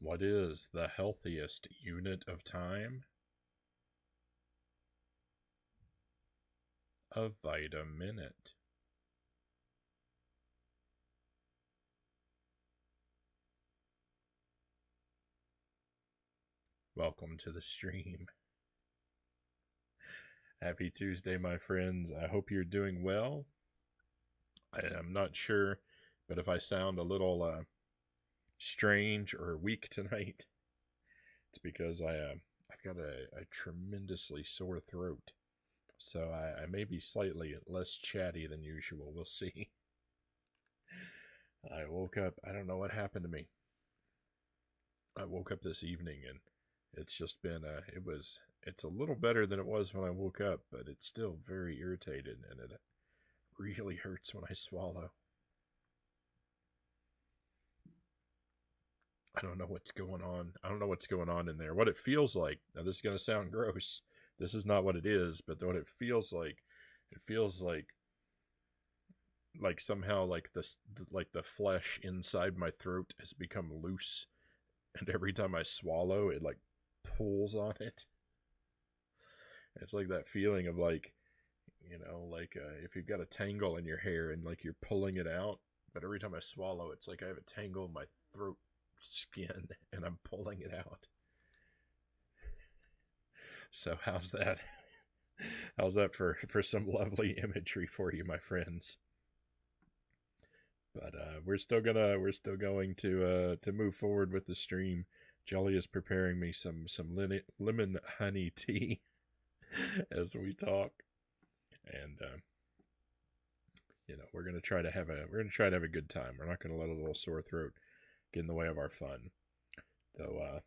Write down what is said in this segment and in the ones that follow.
What is the healthiest unit of time? A vitaminute. Welcome to the stream. Happy Tuesday, my friends. I hope you're doing well. I am not sure, but if I sound a little strange or weak tonight, it's because I've got a tremendously sore throat. So I may be slightly less chatty than usual. We'll see. I woke up, I don't know what happened to me. I woke up this evening and it's just been, it's a little better than it was when I woke up, but it's still very irritated and it really hurts when I swallow. I don't know what's going on. I don't know what's going on in there. What it feels like, now this is going to sound gross. This is not what it is, but what it feels like somehow like the flesh inside my throat has become loose, and every time I swallow, it like pulls on it. It's like that feeling of like, if you've got a tangle in your hair and like you're pulling it out, but every time I swallow, it's like I have a tangle in my throat skin and I'm pulling it out. So how's that? How's that for some lovely imagery for you, my friends? But we're still going to move forward with the stream. Jelly is preparing me some lemon honey tea as we talk, and we're gonna try to have a good time. We're not gonna let a little sore throat get in the way of our fun. Though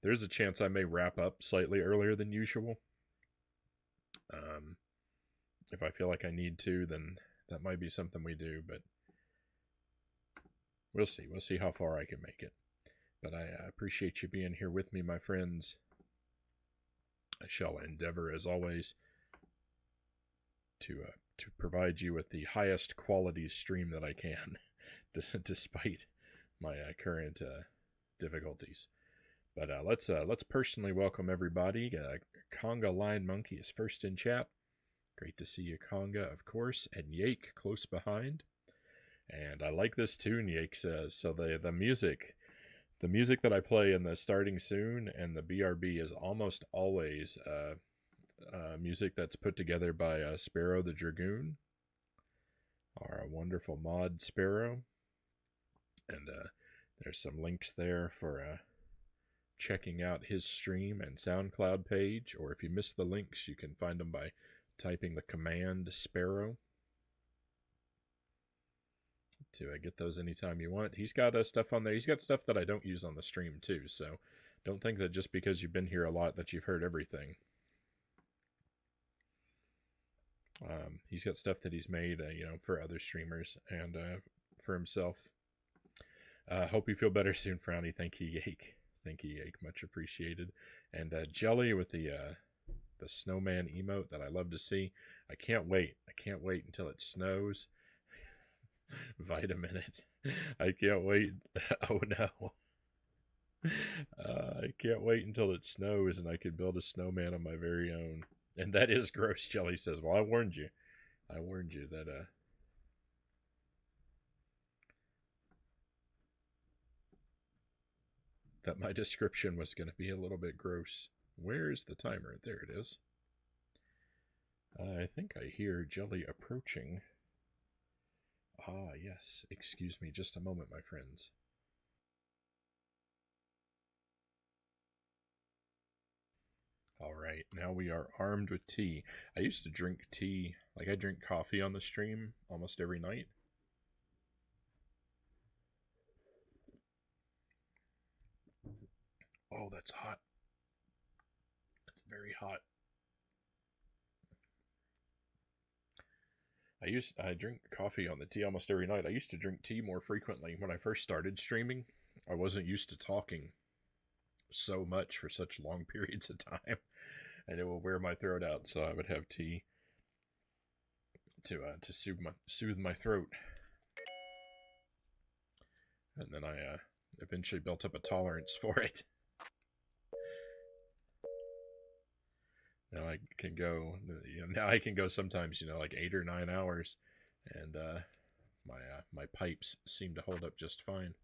there's a chance I may wrap up slightly earlier than usual. If I feel like I need to, then that might be something we do, but we'll see. We'll see how far I can make it. But I appreciate you being here with me, my friends. I shall endeavor, as always, to provide you with the highest quality stream that I can, despite my current difficulties. But let's personally welcome everybody. Conga Lion Monkey is first in chat. Great to see you, Conga, of course, and Yake close behind. And I like this tune, Yake says. So the music that I play in the Starting Soon and the BRB is almost always music that's put together by Sparrow the Dragoon, our wonderful mod Sparrow. And there's some links there for checking out his stream and SoundCloud page, or if you miss the links, you can find them by typing the command Sparrow to get those anytime you want. He's got stuff on there. He's got stuff that I don't use on the stream too, so don't think that just because you've been here a lot that you've heard everything. He's got stuff that he's made, for other streamers and for himself. Hope you feel better soon, Frownie. Thank you, Yake. Thank you, Yake. Much appreciated. And Jelly with the snowman emote that I love to see. I can't wait. I can't wait until it snows. Vitaminute. I can't wait. Oh no. I can't wait until it snows and I can build a snowman on my very own. And that is gross, Jelly says. Well, I warned you. I warned you that my description was going to be a little bit gross. Where is the timer? There it is. I think I hear Jelly approaching. Ah, yes. Excuse me just a moment, my friends. All right, now we are armed with tea. I used to drink tea, like I drink coffee on the stream almost every night. Oh, that's hot. That's very hot. I drink coffee on the tea almost every night. I used to drink tea more frequently when I first started streaming. I wasn't used to talking so much for such long periods of time, and it will wear my throat out. So I would have tea to soothe my throat, and then eventually built up a tolerance for it. Now I can go, now I can go sometimes, like 8 or 9 hours, and my pipes seem to hold up just fine.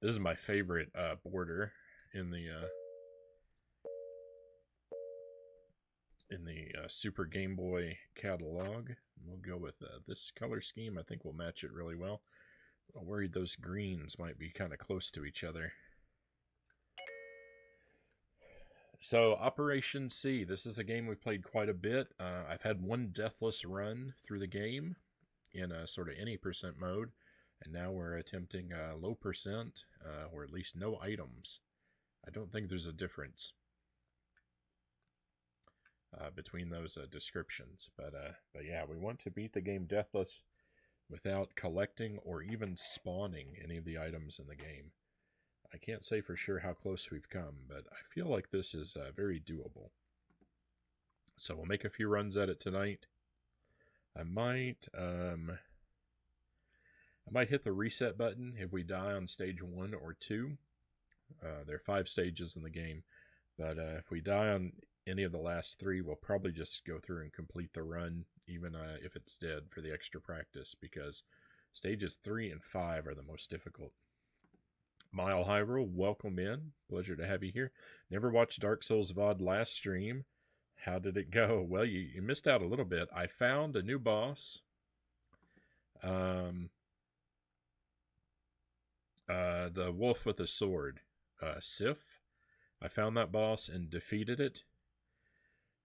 This is my favorite border in the Super Game Boy catalog. We'll go with this color scheme. I think we'll match it really well. I'm worried those greens might be kind of close to each other. So, Operation C. This is a game we've played quite a bit. I've had one deathless run through the game in a sort of any percent mode, and now we're attempting low percent, or at least no items. I don't think there's a difference between those descriptions, but yeah, we want to beat the game deathless without collecting or even spawning any of the items in the game. I can't say for sure how close we've come, but I feel like this is very doable. So we'll make a few runs at it tonight. I might hit the reset button if we die on stage 1 or 2. There are 5 stages in the game, but if we die on any of the last 3, we'll probably just go through and complete the run, even if it's dead, for the extra practice, because stages 3 and 5 are the most difficult. Mile Hyrule, welcome in. Pleasure to have you here. Never watched Dark Souls VOD last stream. How did it go? Well, you missed out a little bit. I found a new boss. The wolf with a sword. Sif. I found that boss and defeated it.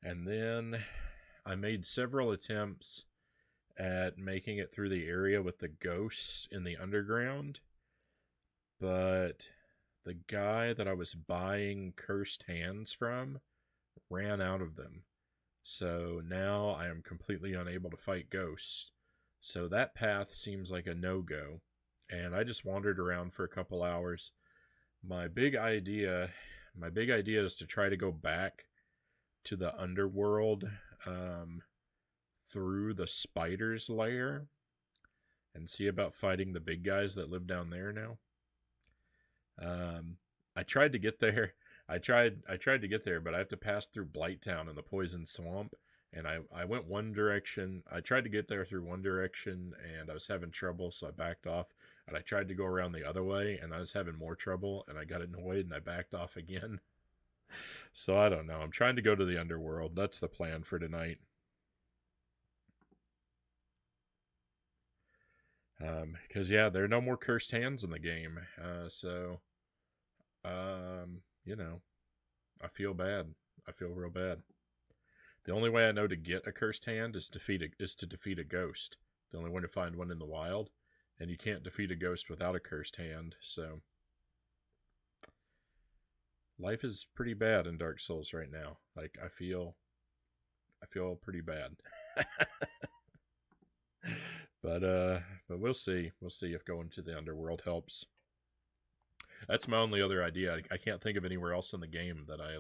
And then I made several attempts at making it through the area with the ghosts in the underground. But the guy that I was buying cursed hands from ran out of them. So now I am completely unable to fight ghosts. So that path seems like a no-go. And I just wandered around for a couple hours. My big idea is to try to go back to the underworld through the spider's lair and see about fighting the big guys that live down there now. I tried to get there. I tried to get there, but I have to pass through Blighttown and the Poison Swamp, and I went one direction. I tried to get there through one direction, and I was having trouble, so I backed off. And I tried to go around the other way, and I was having more trouble, and I got annoyed, and I backed off again. So I don't know. I'm trying to go to the underworld. That's the plan for tonight. Because, yeah, there are no more cursed hands in the game. I feel bad. I feel real bad. The only way I know to get a cursed hand is to defeat a ghost. The only way to find one in the wild. And you can't defeat a ghost without a cursed hand, so... Life is pretty bad in Dark Souls right now. Like, I feel pretty bad. But we'll see. We'll see if going to the underworld helps. That's my only other idea. I can't think of anywhere else in the game that I,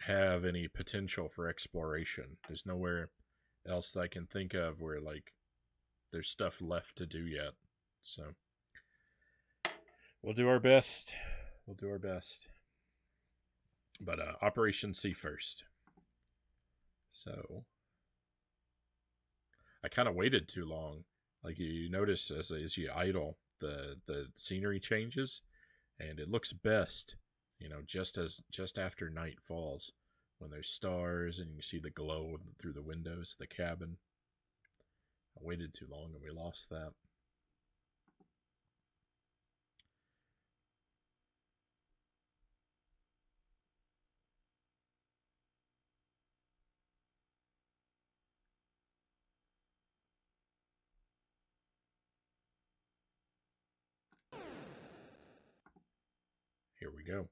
have any potential for exploration. There's nowhere else that I can think of where, there's stuff left to do yet. So, we'll do our best. We'll do our best. But Operation C first. So, I kind of waited too long. Like, you notice as you idle, the scenery changes, and it looks best, just after night falls, when there's stars and you see the glow through the windows of the cabin. I waited too long and we lost that. Here we go.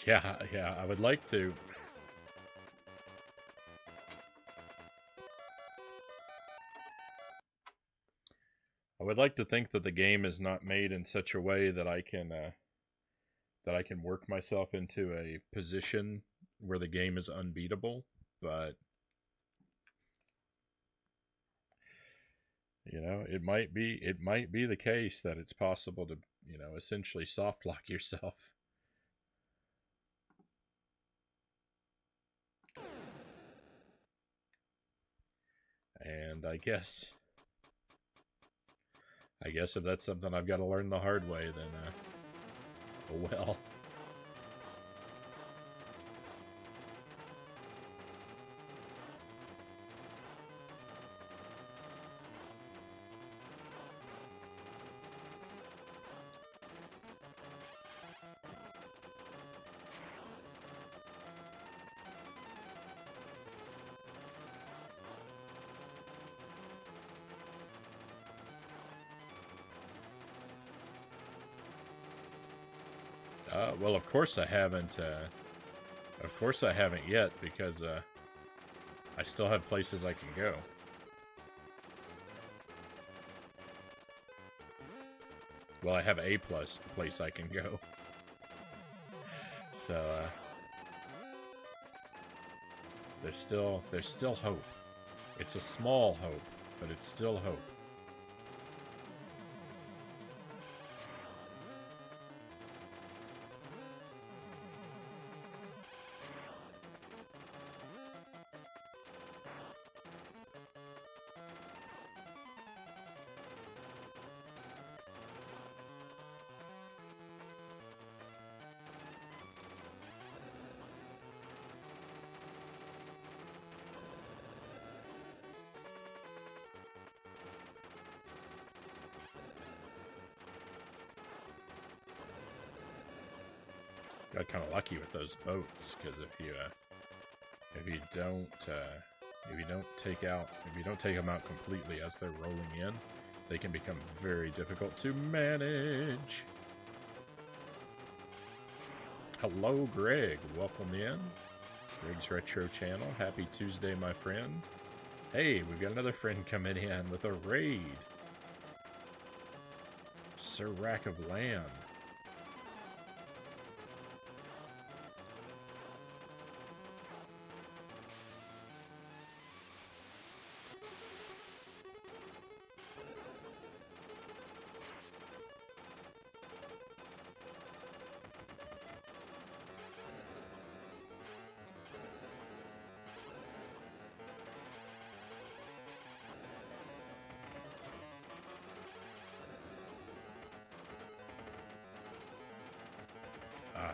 Yeah, I would like to. I would like to think that the game is not made in such a way that I can work myself into a position where the game is unbeatable, but you know, it might be the case that it's possible to, you know, essentially soft lock yourself. And I guess if that's something I've got to learn the hard way, then oh well. Well, of course I haven't. Of course I haven't yet, because I still have places I can go. Well, I have a place I can go. So there's still hope. It's a small hope, but it's still hope. Got kind of lucky with those boats, because if you don't take them out completely as they're rolling in, they can become very difficult to manage. Hello, Greg. Welcome in. Greg's Retro Channel. Happy Tuesday, my friend. Hey, we've got another friend coming in with a raid. Sir Rack of Lamb.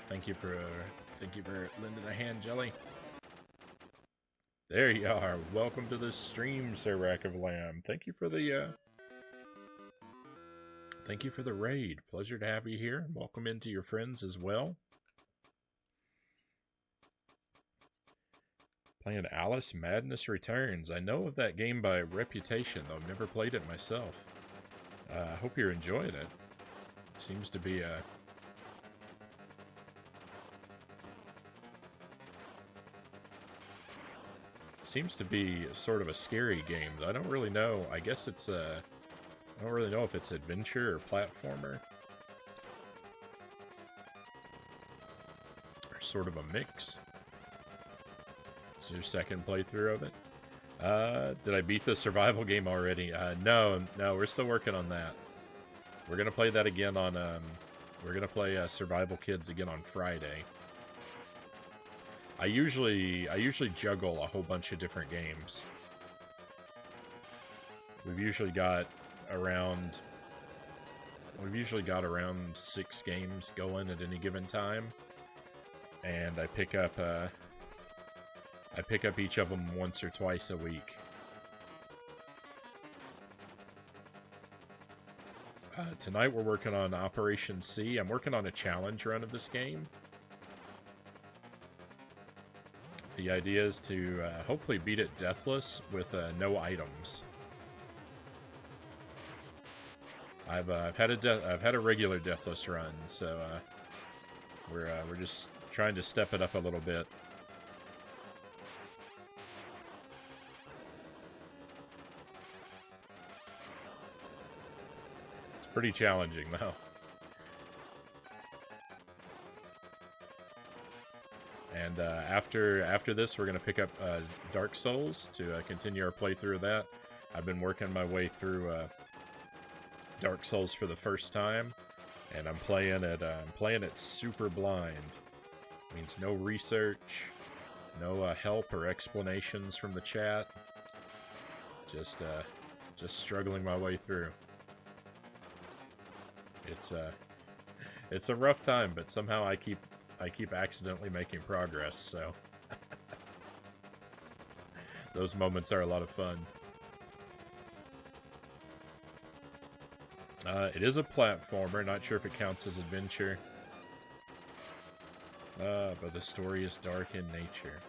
Thank you for lending a hand, Jelly. There you are. Welcome to the stream, Sir Rack of Lamb. Thank you for the raid. Pleasure to have you here. Welcome into your friends as well. Playing Alice Madness Returns. I know of that game by reputation, though I've never played it myself. I hope you're enjoying it. It seems to be a sort of a scary game. I don't really know. I guess it's I don't really know if it's adventure or platformer. Or sort of a mix. It's your second playthrough of it. Did I beat the survival game already? No, we're still working on that. We're gonna play that again on we're gonna play Survival Kids again on Friday. I usually juggle a whole bunch of different games. We've usually got around 6 games going at any given time, and I pick up each of them once or twice a week. Tonight we're working on Operation C. I'm working on a challenge run of this game. The idea is to hopefully beat it deathless with no items. I've had a regular deathless run, so we're just trying to step it up a little bit. It's pretty challenging, though. And after this, we're going to pick up Dark Souls to continue our playthrough of that. I've been working my way through Dark Souls for the first time, and I'm playing it super blind. Means no research, no help or explanations from the chat. Just struggling my way through. It's a rough time, but somehow I keep accidentally making progress, so those moments are a lot of fun. It is a platformer, not sure if it counts as adventure. But the story is dark in nature.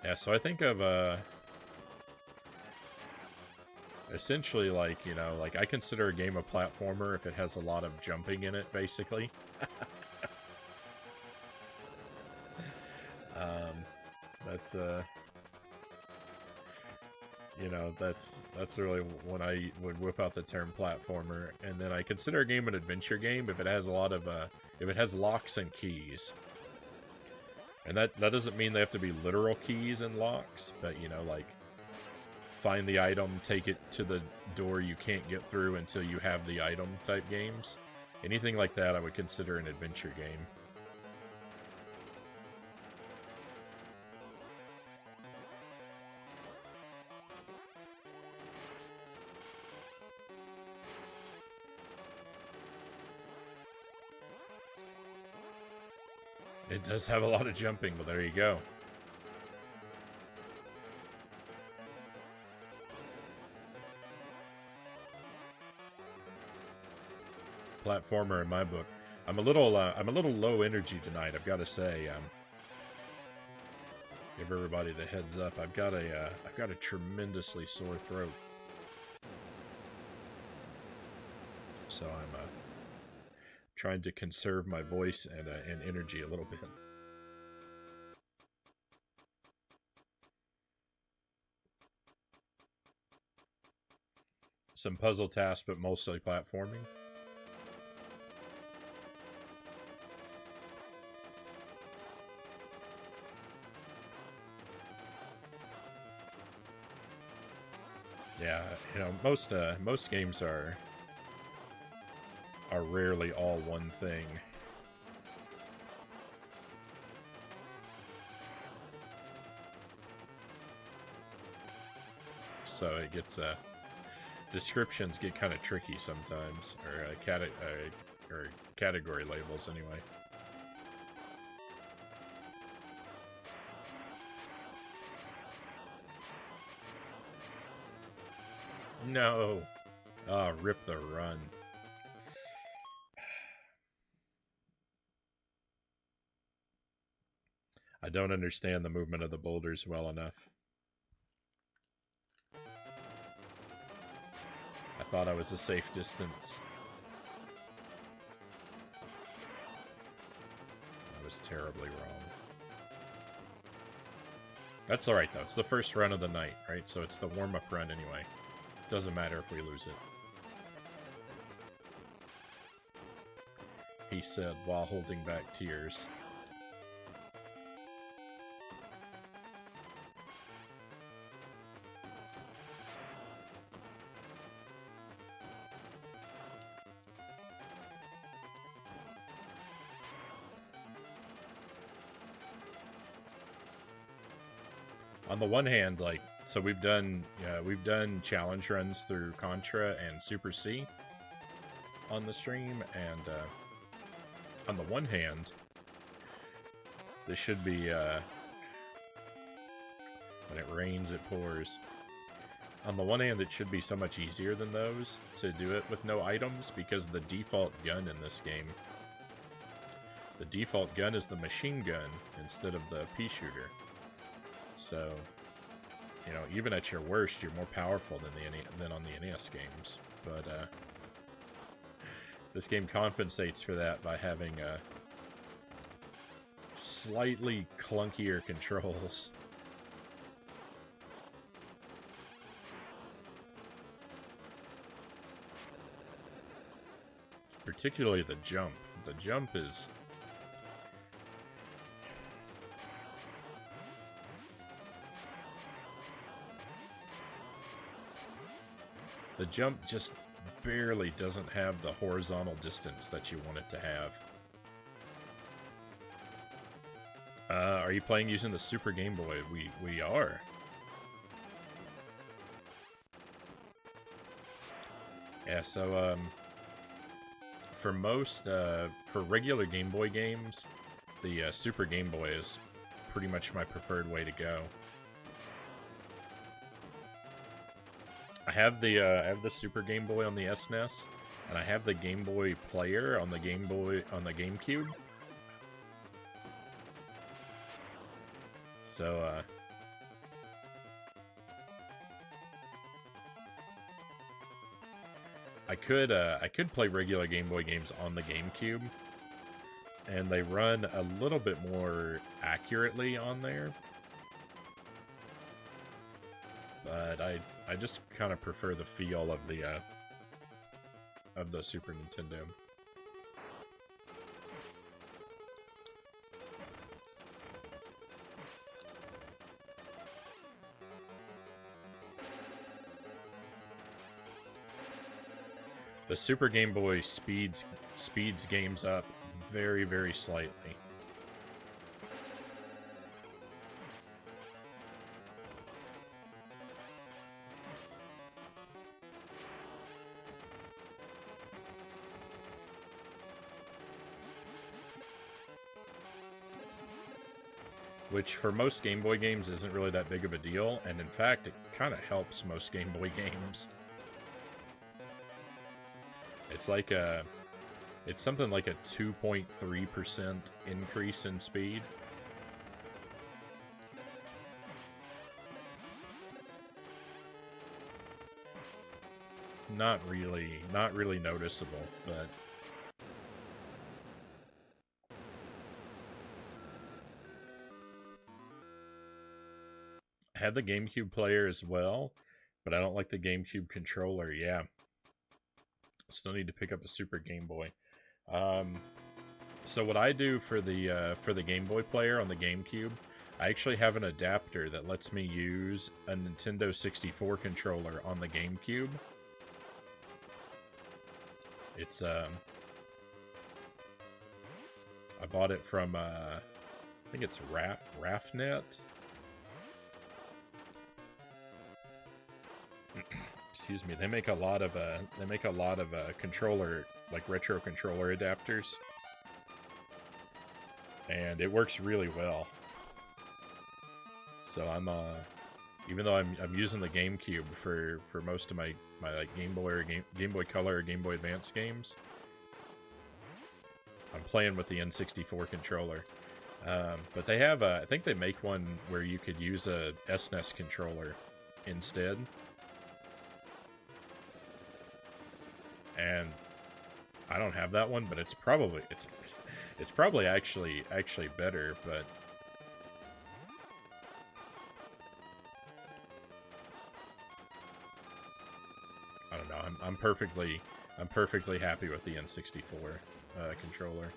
Yeah, so I think of, essentially, like, you know, like, I consider a game a platformer if it has a lot of jumping in it, basically. That's, you know, that's really when I would whip out the term platformer. And then I consider a game an adventure game if it has a lot of, if it has locks and keys. And that doesn't mean they have to be literal keys and locks, but, you know, like, find the item, take it to the door you can't get through until you have the item type games. Anything like that I would consider an adventure game. It does have a lot of jumping, but there you go. Platformer in my book. I'm a little low energy tonight, I've got to say. Give everybody the heads up. I've got a tremendously sore throat. So I'm trying to conserve my voice and energy a little bit. Some puzzle tasks, but mostly platforming. Yeah, you know, most games are rarely all one thing. So it gets descriptions get kind of tricky sometimes, or category labels anyway. No. Oh, rip the run. I don't understand the movement of the boulders well enough. I thought I was a safe distance. I was terribly wrong. That's alright though, it's the first run of the night, right? So it's the warm-up run anyway. Doesn't matter if we lose it. He said while holding back tears. On the one hand, like, so we've done challenge runs through Contra and Super C on the stream, and on the one hand, this should be when it rains, it pours. On the one hand, it should be so much easier than those to do it with no items, because the default gun in this game, the default gun is the machine gun instead of the pea shooter. So you know, even at your worst, you're more powerful than on the NES games. But this game compensates for that by having slightly clunkier controls. Particularly the jump. The jump is... The jump just barely doesn't have the horizontal distance that you want it to have. Are you playing using the Super Game Boy? We are. Yeah, so, for most, for regular Game Boy games, the Super Game Boy is pretty much my preferred way to go. I have the Super Game Boy on the SNES, and I have the Game Boy Player on the GameCube. So, I could play regular Game Boy games on the GameCube, and they run a little bit more accurately on there. But I just kind of prefer the feel of the Super Nintendo. The Super Game Boy speeds games up very, very slightly. Which, for most Game Boy games, isn't really that big of a deal, and in fact, it kind of helps most Game Boy games. It's like it's something like a 2.3% increase in speed. Not really noticeable, but I have the GameCube player as well, but I don't like the GameCube controller. Yeah. Still need to pick up a Super Game Boy. So what I do for the Game Boy player on the GameCube, I actually have an adapter that lets me use a Nintendo 64 controller on the GameCube. It's I bought it from I think it's RAFnet. Excuse me. They make a lot of controller, like retro controller adapters, and it works really well. So I'm even though I'm using the GameCube for most of my like Game Boy or Game Boy Color or Game Boy Advance games, I'm playing with the N64 controller. But they have I think they make one where you could use a SNES controller instead. And I don't have that one, but it's probably actually better, but I don't know. I'm perfectly happy with the N64 controller.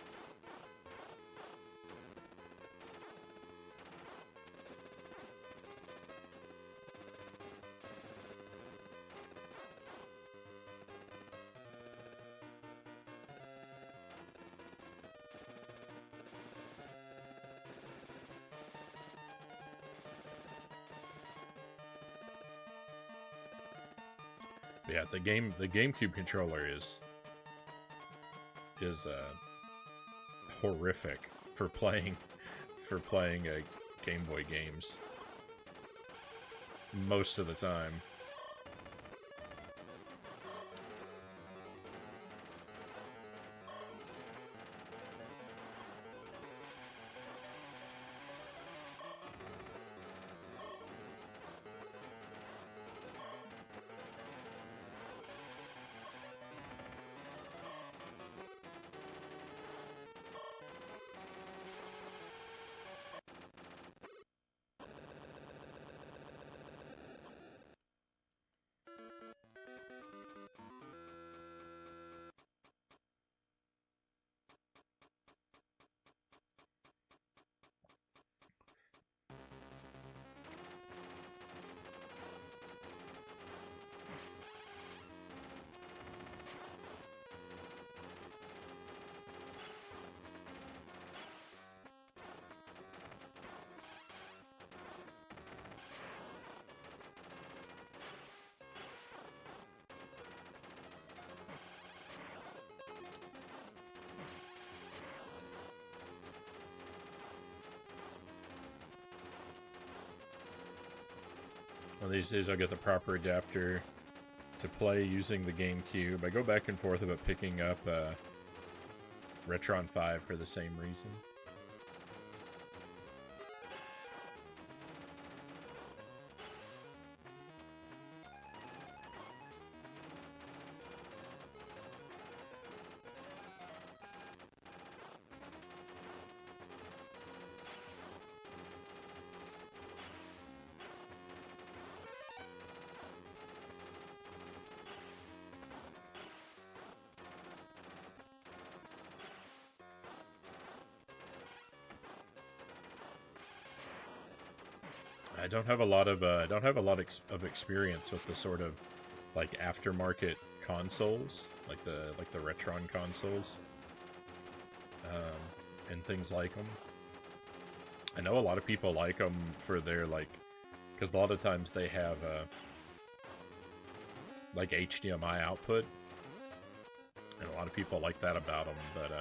Yeah, the GameCube controller is horrific for playing Game Boy games most of the time. One of these days I'll get the proper adapter to play using the GameCube. I go back and forth about picking up Retron 5 for the same reason. I don't have a lot of of experience with the sort of like aftermarket consoles, like the Retron consoles, and things like them. I know a lot of people like them for their because a lot of times they have like HDMI output, and a lot of people like that about them, but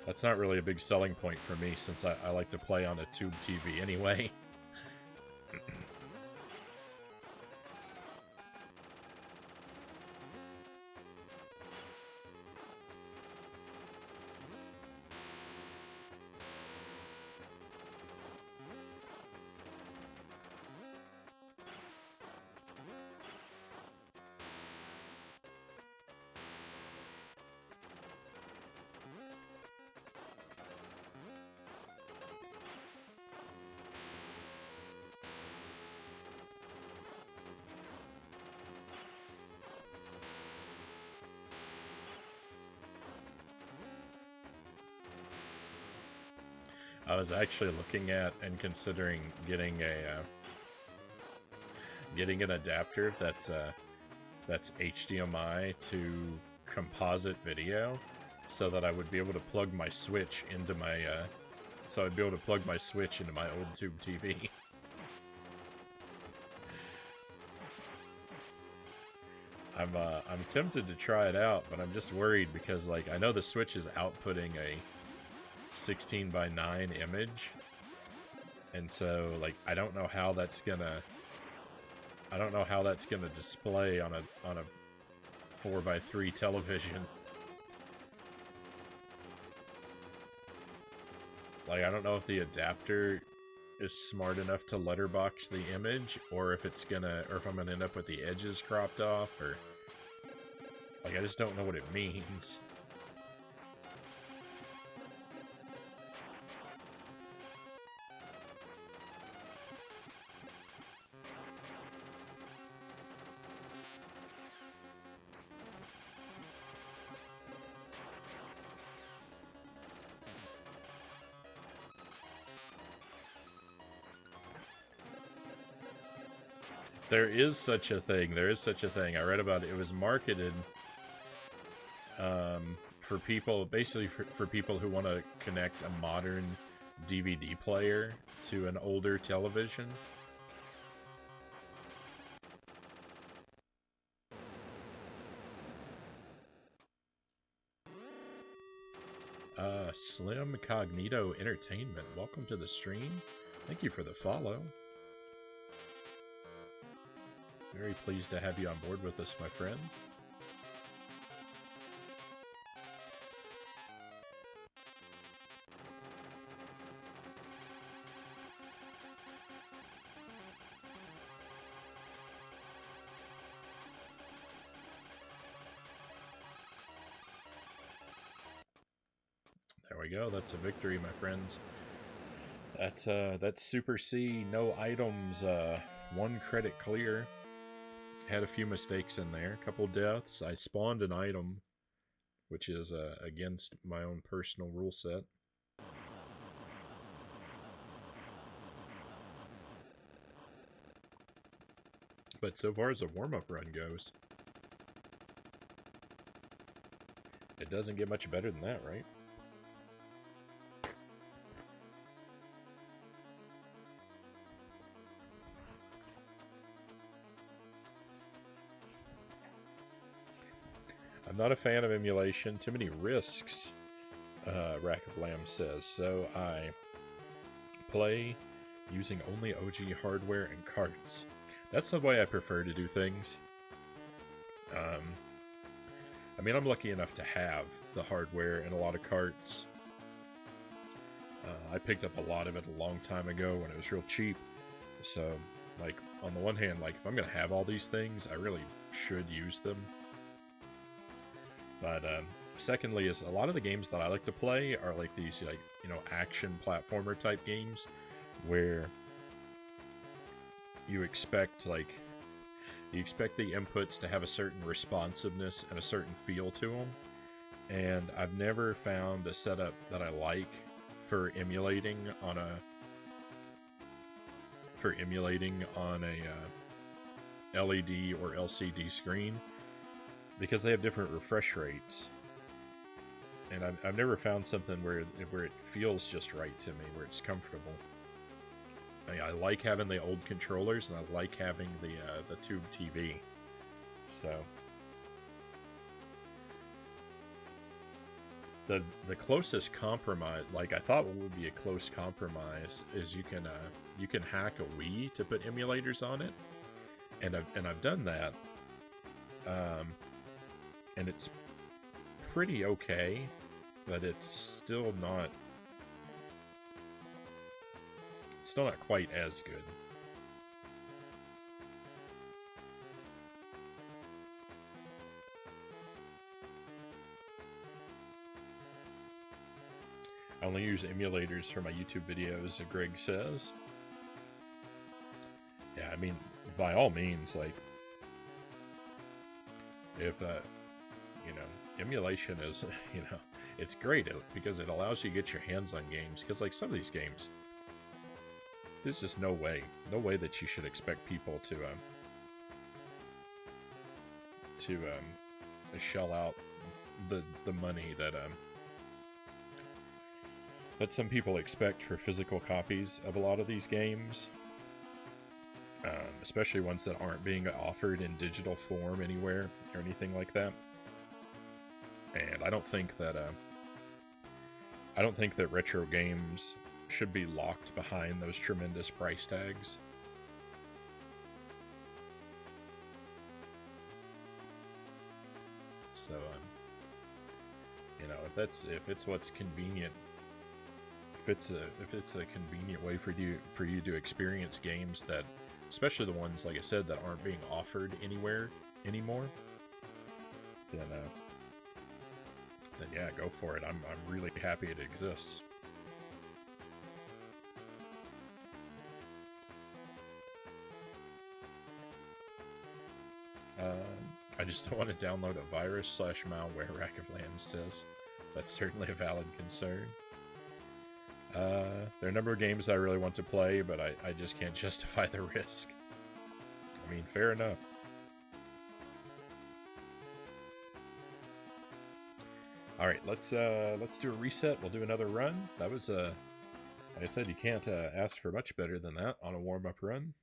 that's not really a big selling point for me since I like to play on a tube TV anyway. I was actually looking at and considering getting an adapter that's HDMI to composite video, so that I would be able to plug my Switch into my old tube TV. I'm tempted to try it out, but I'm just worried because I know the Switch is outputting a 16:9 image, and so I don't know how that's gonna display on a 4:3 television. I don't know if the adapter is smart enough to letterbox the image, or if if I'm gonna end up with the edges cropped off, or I just don't know what it means. There is such a thing. I read about it. It was marketed for people, basically for people who want to connect a modern DVD player to an older television. Slim Cognito Entertainment, welcome to the stream. Thank you for the follow. Very pleased to have you on board with us, my friend. There we go. That's a victory, my friends. That's Super C, no items, 1 credit clear. Had a few mistakes in there, a couple deaths. I spawned an item, which is against my own personal rule set. But so far as a warm-up run goes, it doesn't get much better than that, right? I'm not a fan of emulation. Too many risks, Rack of Lamb says. So I play using only OG hardware and carts. That's the way I prefer to do things. I mean, I'm lucky enough to have the hardware and a lot of carts. I picked up a lot of it a long time ago when it was real cheap. So, like, on the one hand, like, if I'm going to have all these things, I really should use them. But, secondly, is a lot of the games that I like to play are like these, like, you know, action platformer type games where you expect, like, you expect the inputs to have a certain responsiveness and a certain feel to them. And I've never found a setup that I like for emulating on a LED or LCD screen, because they have different refresh rates, and I've never found something where it feels just right to me, where it's comfortable. I like having the old controllers, and I like having the tube TV. So the closest compromise, like I thought would be a close compromise, is you can hack a Wii to put emulators on it, and I've done that, and it's pretty okay, but it's still not quite as good. I only use emulators for my YouTube videos, Greg says. Yeah, I mean, by all means, like, if, you know, emulation is, you know, it's great because it allows you to get your hands on games. Because, like, some of these games, there's just no way that you should expect people to shell out the money that some people expect for physical copies of a lot of these games, especially ones that aren't being offered in digital form anywhere or anything like that. And I don't think that retro games should be locked behind those tremendous price tags. So, you know, if it's what's convenient, if it's a convenient way for you to experience games that, especially the ones, like I said, that aren't being offered anywhere anymore, then yeah, go for it. I'm really happy it exists. I just don't want to download a virus/malware, Rack of Lambs says. That's certainly a valid concern. There are a number of games I really want to play, but I just can't justify the risk. I mean, fair enough. Alright, let's do a reset. We'll do another run. That was, like I said, you can't ask for much better than that on a warm-up run.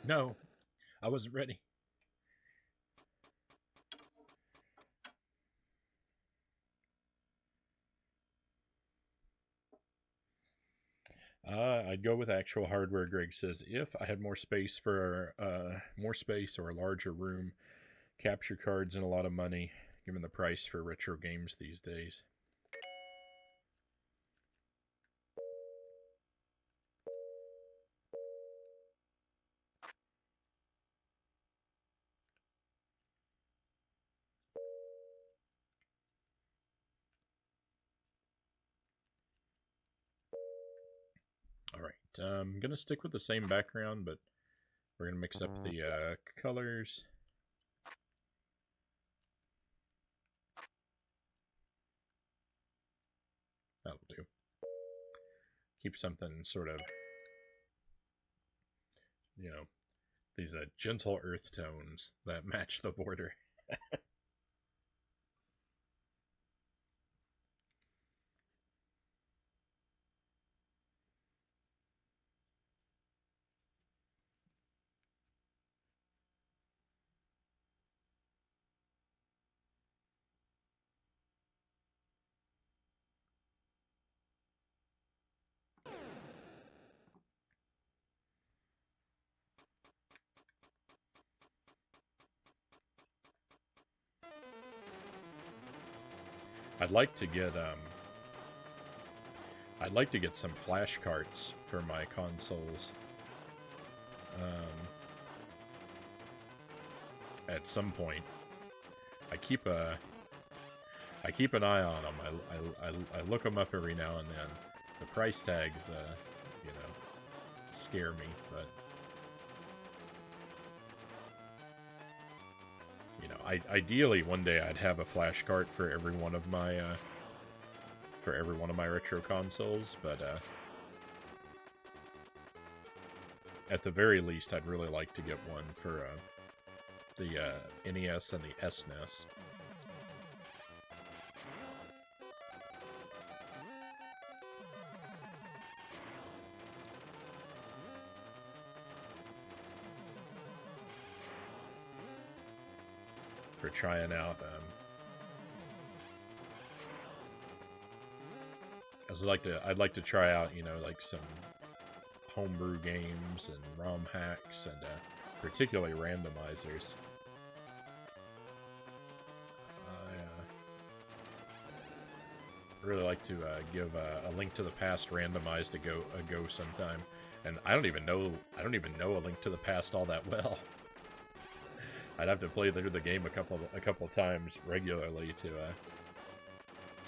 No, I wasn't ready. I'd go with actual hardware, Greg says. If I had more space or a larger room, capture cards and a lot of money, given the price for retro games these days. Alright, I'm going to stick with the same background, but we're going to mix up the colors. That'll do. Keep something sort of, you know, these gentle earth tones that match the border. I'd like to get some flash carts for my consoles. At some point, I keep an eye on them. I look them up every now and then. The price tags, you know, scare me, but you know, ideally one day I'd have a flash cart for every one of my retro consoles, but at the very least, I'd really like to get one for the NES and the SNES. For trying out, I'd like to try out, you know, like some homebrew games and ROM hacks and particularly randomizers. I really like to give a Link to the Past randomized a go sometime, and I don't even know a Link to the Past all that well. I'd have to play through the game a couple times regularly to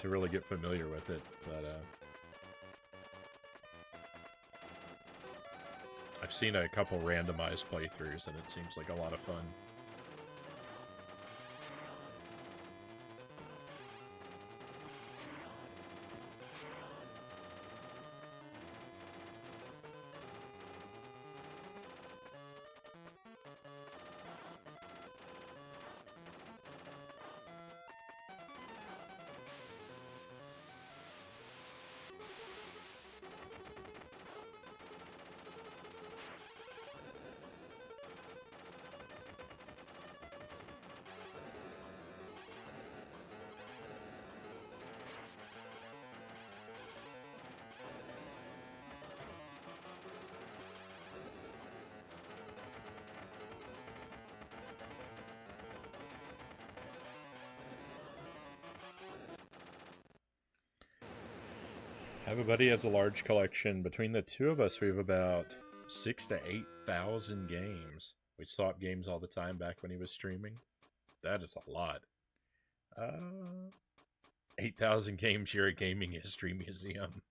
really get familiar with it, but I've seen a couple randomized playthroughs, and it seems like a lot of fun. Everybody has a large collection. Between the two of us, we have about 6,000 to 8,000 games. We swap games all the time back when he was streaming. That is a lot. 8,000 games. You're a gaming history museum.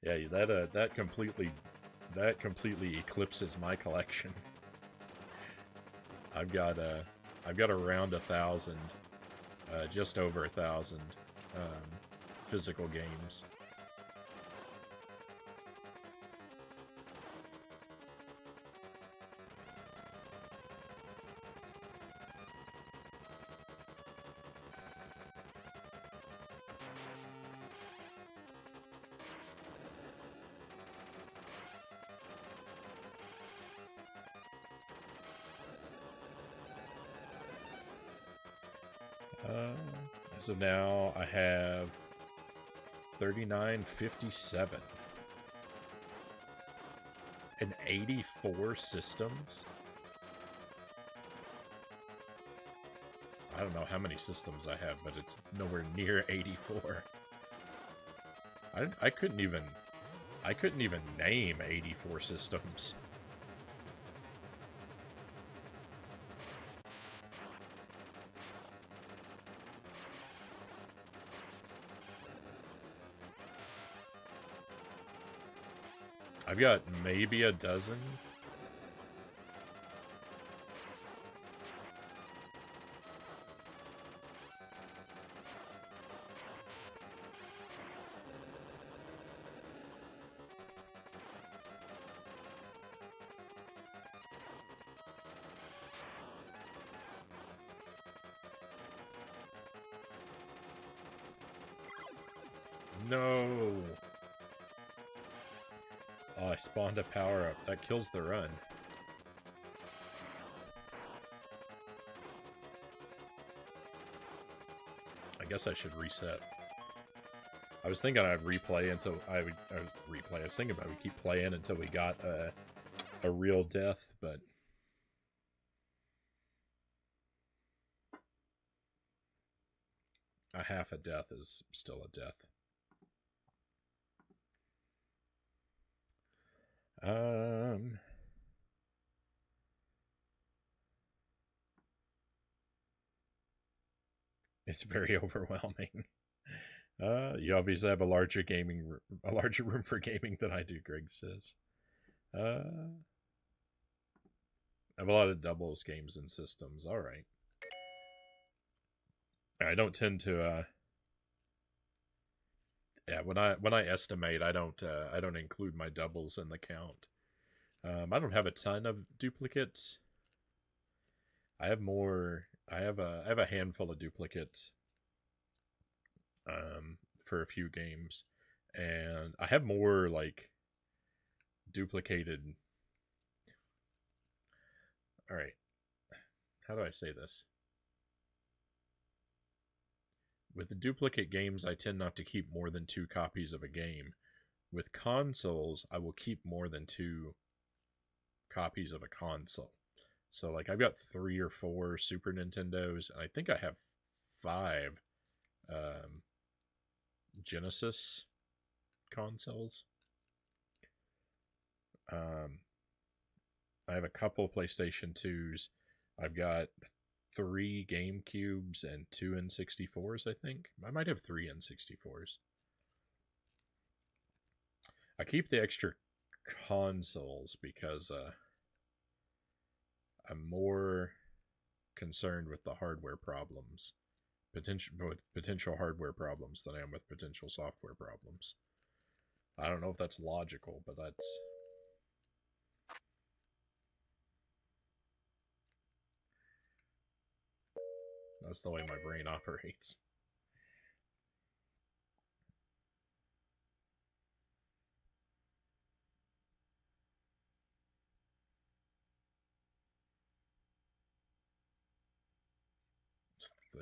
Yeah, that completely eclipses my collection. I've got around 1,000, just over 1,000 physical games. So now I have 3957 and 84 systems. I don't know how many systems I have, but it's nowhere near 84. I couldn't even name 84 systems. I've got maybe a dozen. No! Oh, I spawned a power-up. That kills the run. I guess I should reset. I was thinking I'd replay until I would replay. I was thinking about we keep playing until we got a real death, but a half a death is still a death. It's very overwhelming. You obviously have a larger room for gaming than I do, Greg says. I have a lot of doubles games and systems. All right. I don't tend to. Yeah, when I estimate, I don't include my doubles in the count. I don't have a ton of duplicates. I have more. I have a handful of duplicates. For a few games, and I have more like duplicated. All right, how do I say this? With the duplicate games, I tend not to keep more than 2 copies of a game. With consoles, I will keep more than 2 copies of a console. So, like, I've got 3 or 4 Super Nintendos, and I think I have 5 Genesis consoles. I have a couple PlayStation 2s. I've got 3 GameCubes and 2 N64s, I think. I might have 3 N64s. I keep the extra consoles because I'm more concerned with the hardware problems. Potential hardware problems than I am with potential software problems. I don't know if that's logical, but that's the way my brain operates.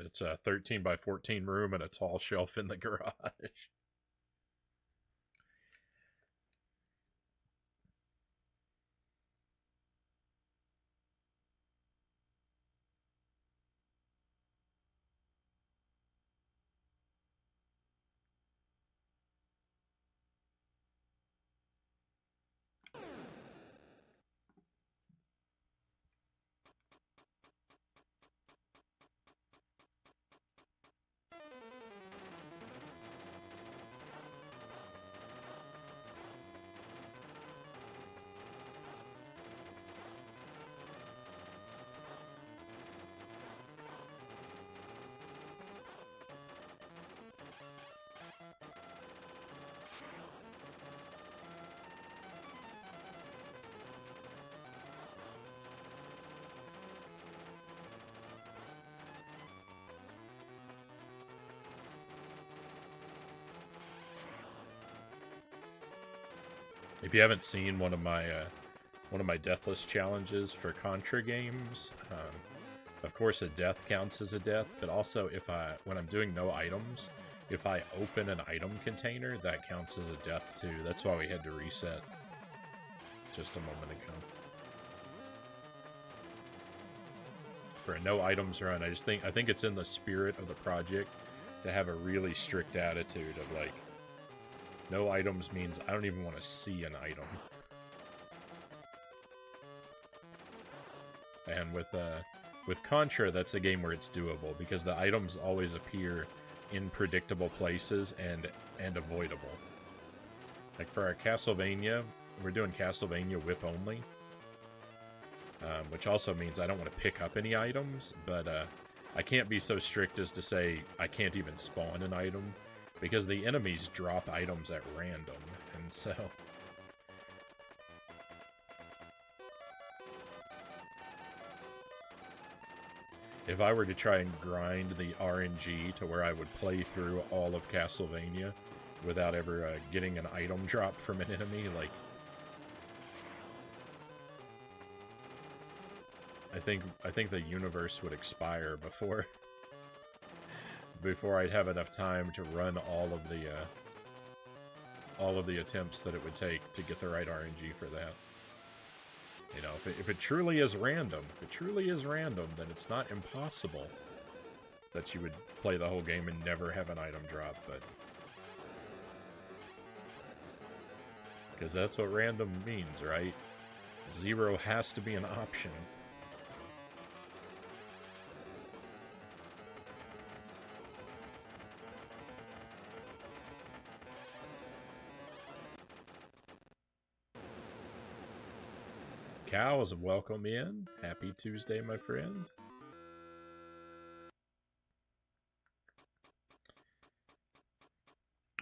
It's a 13 by 14 room and a tall shelf in the garage. If you haven't seen one of my deathless challenges for Contra games, of course a death counts as a death, but also when I'm doing no items, if I open an item container, that counts as a death too. That's why we had to reset just a moment ago. For a no items run, I think it's in the spirit of the project to have a really strict attitude of like, no items means I don't even want to see an item. And with Contra, that's a game where it's doable because the items always appear in predictable places and avoidable. Like for our Castlevania, Castlevania whip only, which also means I don't want to pick up any items, but I can't be so strict as to say I can't even spawn an item, because the enemies drop items at random, and so... If I were to try and grind the RNG to where I would play through all of Castlevania without ever getting an item drop from an enemy, like... I think the universe would expire before I'd have enough time to run all of the attempts that it would take to get the right RNG for that. You know, if it truly is random, then it's not impossible that you would play the whole game and never have an item drop, but... Because that's what random means, right? 0 has to be an option. Cows, welcome in. Happy Tuesday, my friend.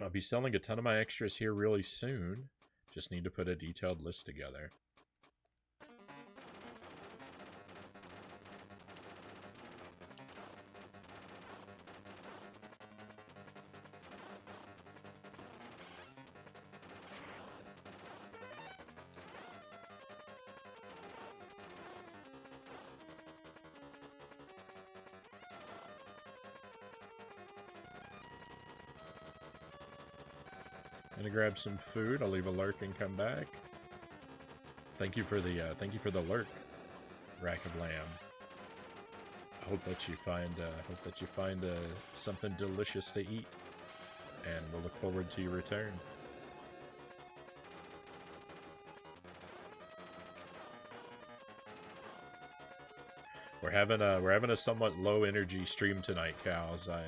I'll be selling a ton of my extras here really soon. Just need to put a detailed list together. Gonna grab some food. I'll leave a lurk and come back. Thank you for the lurk, Rack of Lamb. I hope that you find something delicious to eat, and we'll look forward to your return. We're having a somewhat low energy stream tonight, Cows. I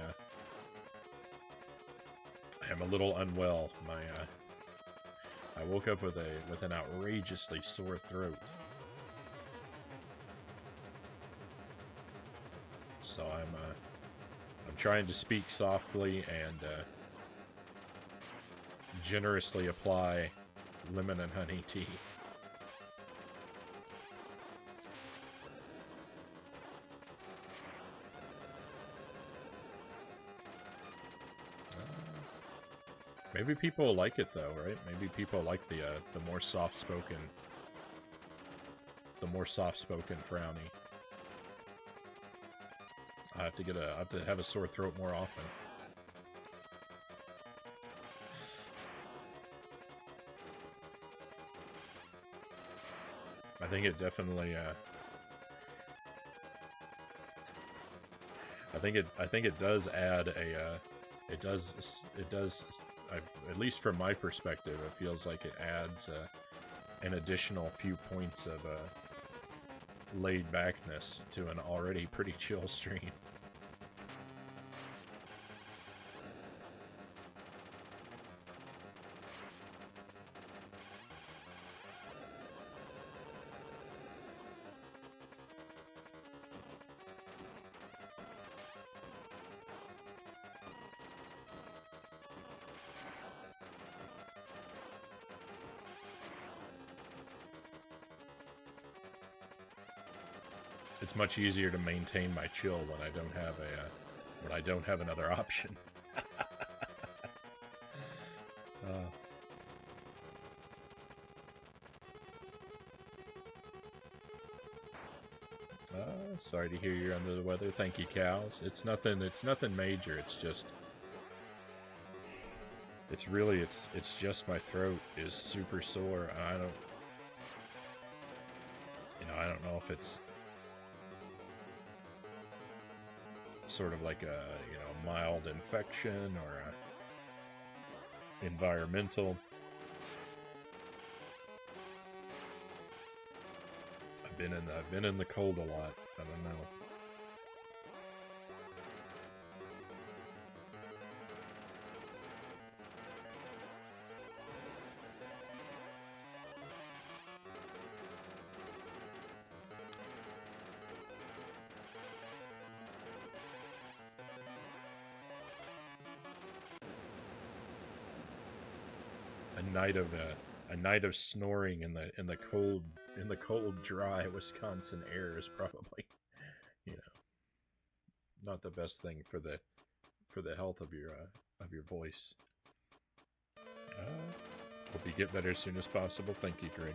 am a little unwell. I woke up with an outrageously sore throat. So I'm trying to speak softly and generously apply lemon and honey tea. Maybe people like it though, right? Maybe people like the more soft-spoken Frownie. I have to have a sore throat more often. I think it definitely I think it does add a it does at least from my perspective, it feels like it adds an additional few points of laid backness to an already pretty chill stream. It's much easier to maintain my chill when I don't have another option. Sorry to hear you're under the weather. Thank you, Cows. It's nothing major. It's just it's just my throat is super sore. I don't know if it's sort of like a mild infection or environmental. I've been in the cold a lot. I don't know. a night of snoring in the cold dry Wisconsin air is probably, you know, not the best thing for the health of your voice. Hope you get better as soon as possible. Thank you, Greg.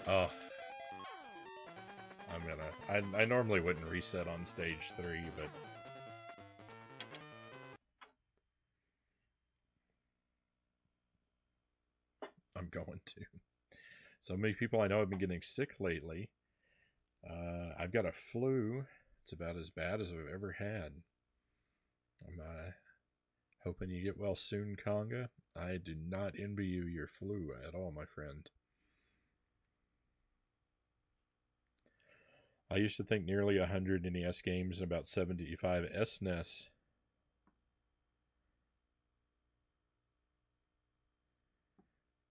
Oh, I normally wouldn't reset on stage 3, but I'm going to. So many people I know have been getting sick lately. I've got a flu. It's about as bad as I've ever had. I'm hoping you get well soon, Conga. I do not envy you your flu at all, my friend. I used to think nearly 100 NES games and about 75 SNES.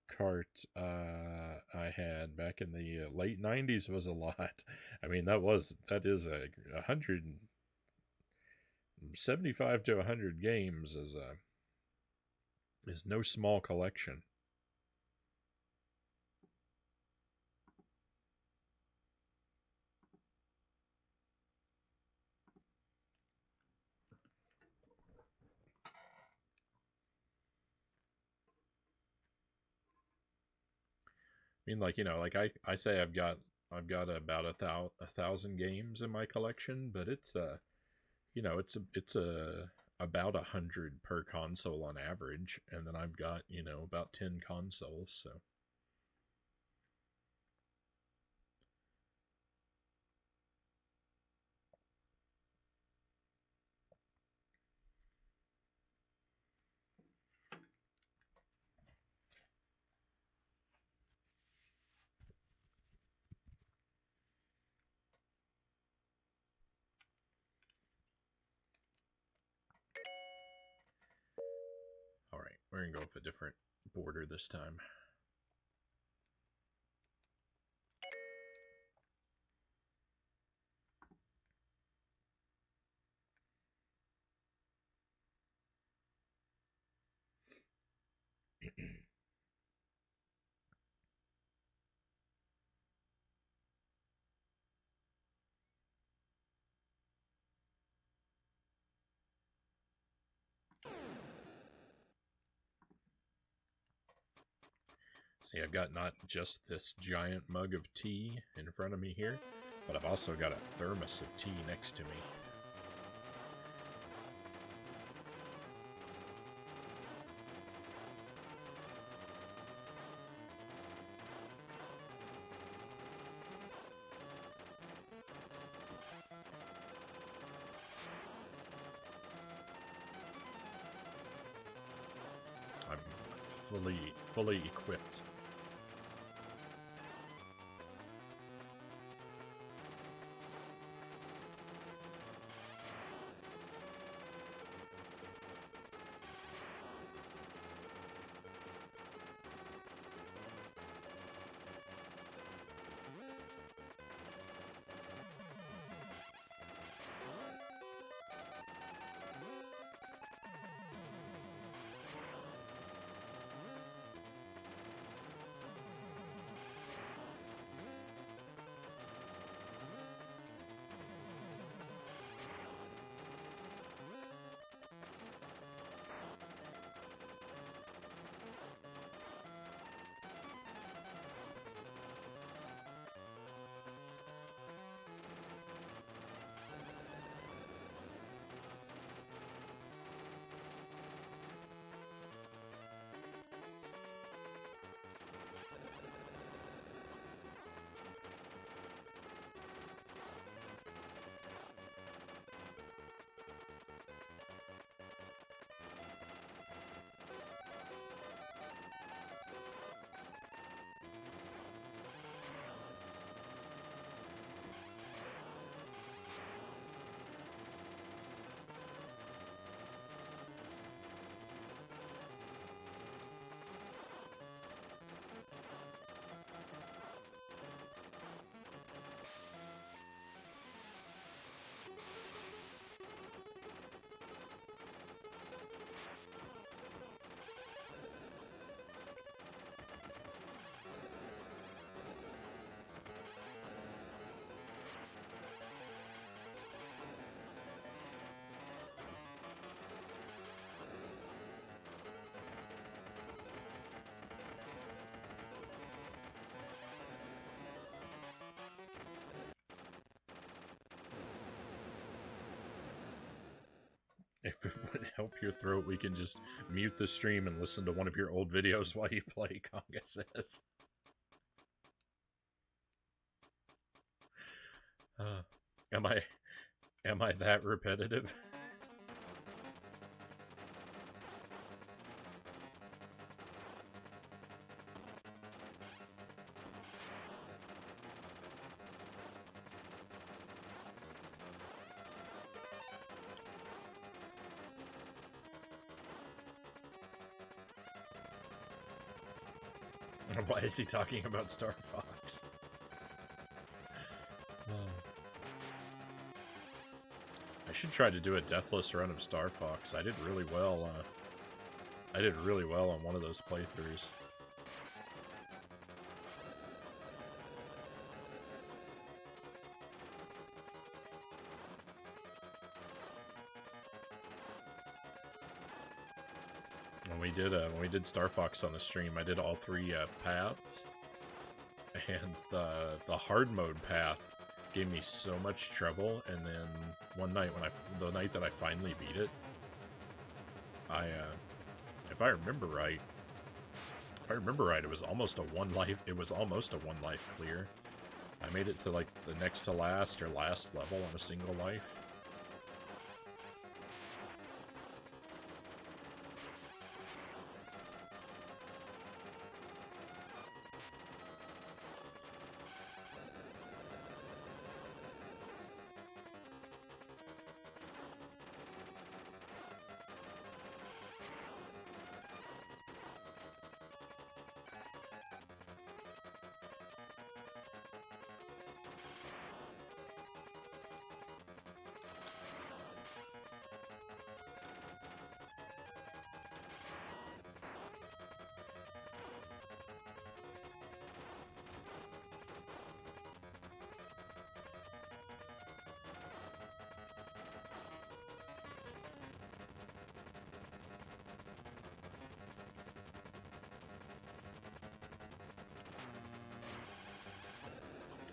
Cart I had back in the late 90s was a lot. I mean, that is 175 to 100 games is no small collection. I mean, like, you know, like I say I've got about a thousand games in my collection, but it's you know, it's about 100 per console on average, and then I've got, you know, about 10 consoles, so. Alright, we're gonna go with a different border this time. See, I've got not just this giant mug of tea in front of me here, but I've also got a thermos of tea next to me. I'm fully equipped. If it would help your throat, we can just mute the stream and listen to one of your old videos while you play, Conga says. Am I that repetitive? Why is he talking about Star Fox? I should try to do a deathless run of Star Fox. I did really well. I did really well on one of those playthroughs. When we did Star Fox on the stream, I did all 3 paths, and the hard mode path gave me so much trouble. And then one night the night that I finally beat it, if I remember right, it was almost a one life. It was almost a 1 life clear. I made it to like the next to last or last level on a single life.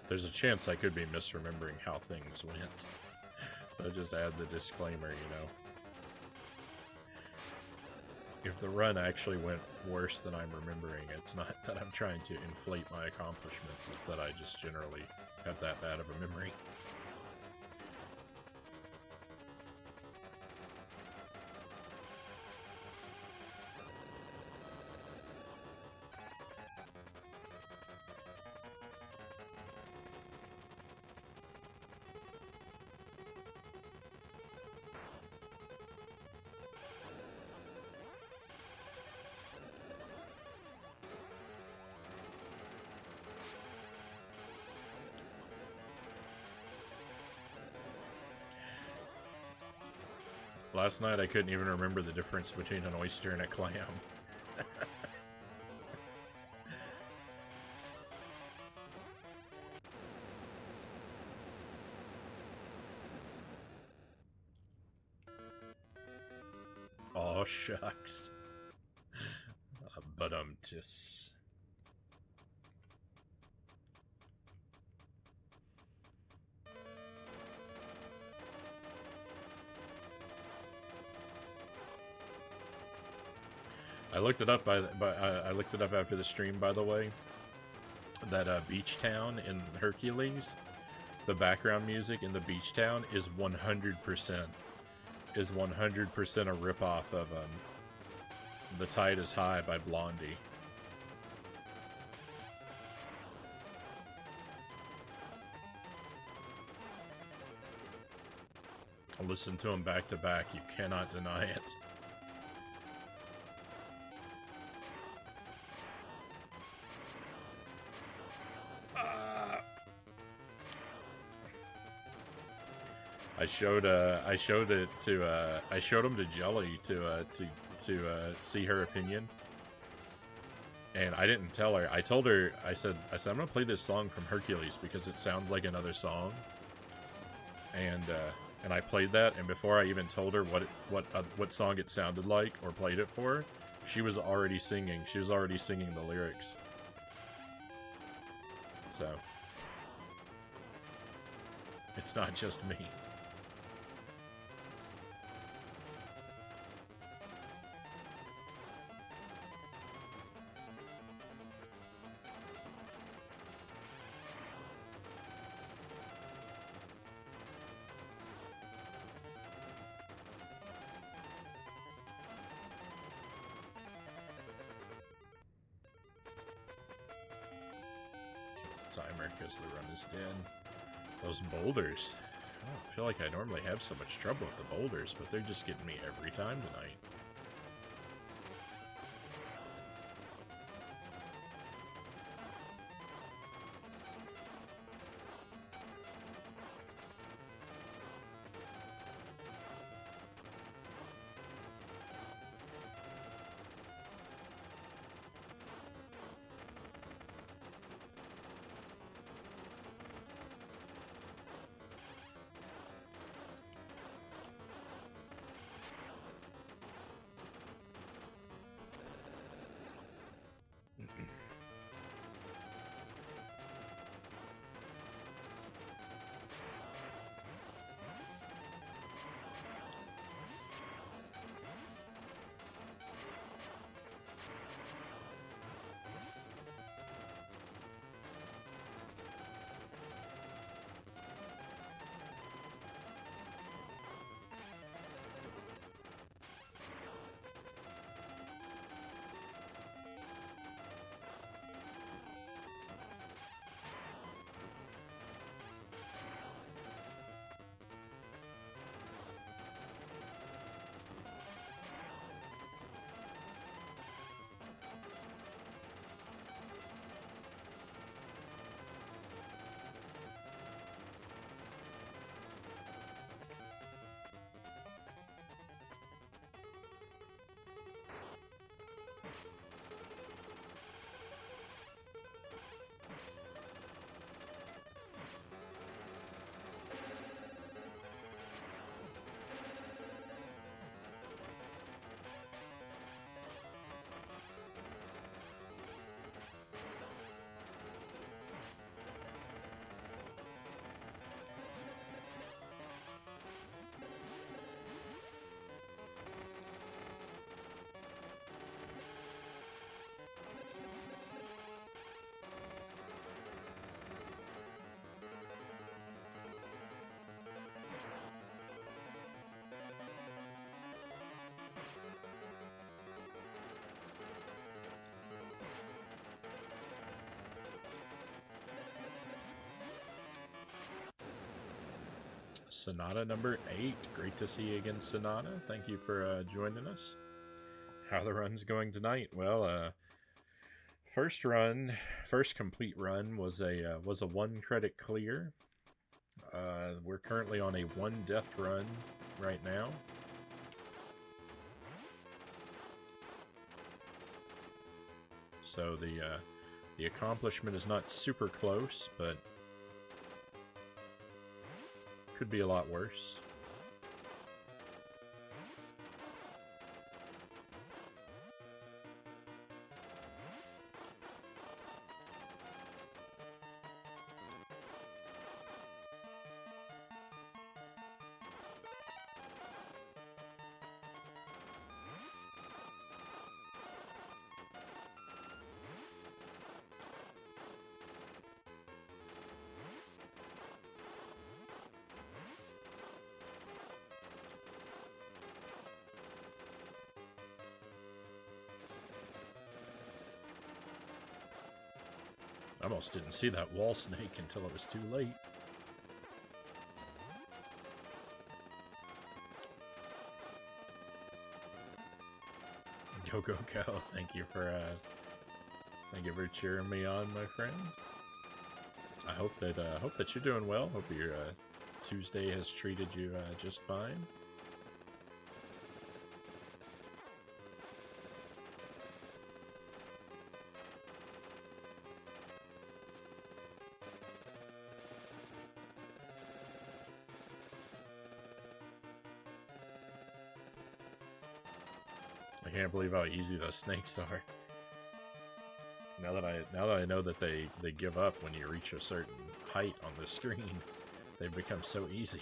There's a chance I could be misremembering how things went. So just add the disclaimer, you know. If the run actually went worse than I'm remembering, it's not that I'm trying to inflate my accomplishments, it's that I just generally have that bad of a memory. Last night I couldn't even remember the difference between an oyster and a clam. Oh shucks. Tis. I looked it up I looked it up after the stream, by the way. That beach town in Hercules, the background music in the beach town is 100% a ripoff of "The Tide Is High" by Blondie. I listened to them back to back. You cannot deny it. I showed him to Jelly to see her opinion, and I didn't tell her. I told her, I said I'm gonna play this song from Hercules because it sounds like another song, and I played that, and before I even told her what song it sounded like or played it for, she was already singing. She was already singing the lyrics. So it's not just me. timer because the run is dead. Those boulders. I don't feel like I normally have so much trouble with the boulders, but they're just getting me every time tonight. Sonata number 8. Great to see you again, Sonata. Thank you for joining us. How the run's going tonight? Well, first complete run was a 1 credit clear. We're currently on a 1 death run right now. So the accomplishment is not super close, but could be a lot worse. I almost didn't see that wall snake until it was too late. Go, go, go. Thank you for cheering me on, my friend. I hope that you're doing well. Hope your Tuesday has treated you just fine. I can't believe how easy those snakes are. Now that I know that they give up when you reach a certain height on the screen, they've become so easy.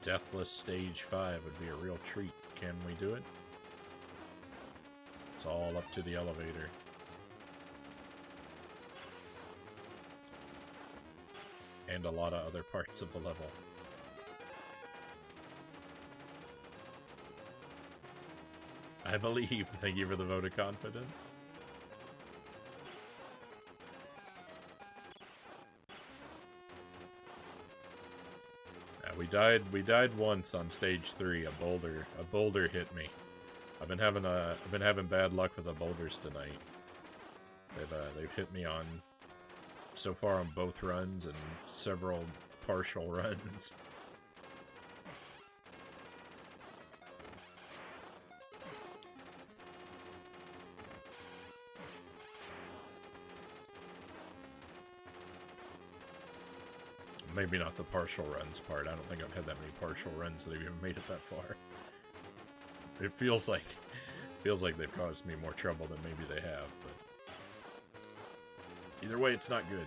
Deathless Stage 5 would be a real treat. Can we do it? It's all up to the elevator. And a lot of other parts of the level. I believe. Thank you for the vote of confidence. We died once on stage 3. A boulder hit me. I've been having bad luck with the boulders tonight. They've hit me on so far on both runs and several partial runs. Maybe not the partial runs part. I don't think I've had that many partial runs that have even made it that far. It feels like they've caused me more trouble than maybe they have, but either way, it's not good.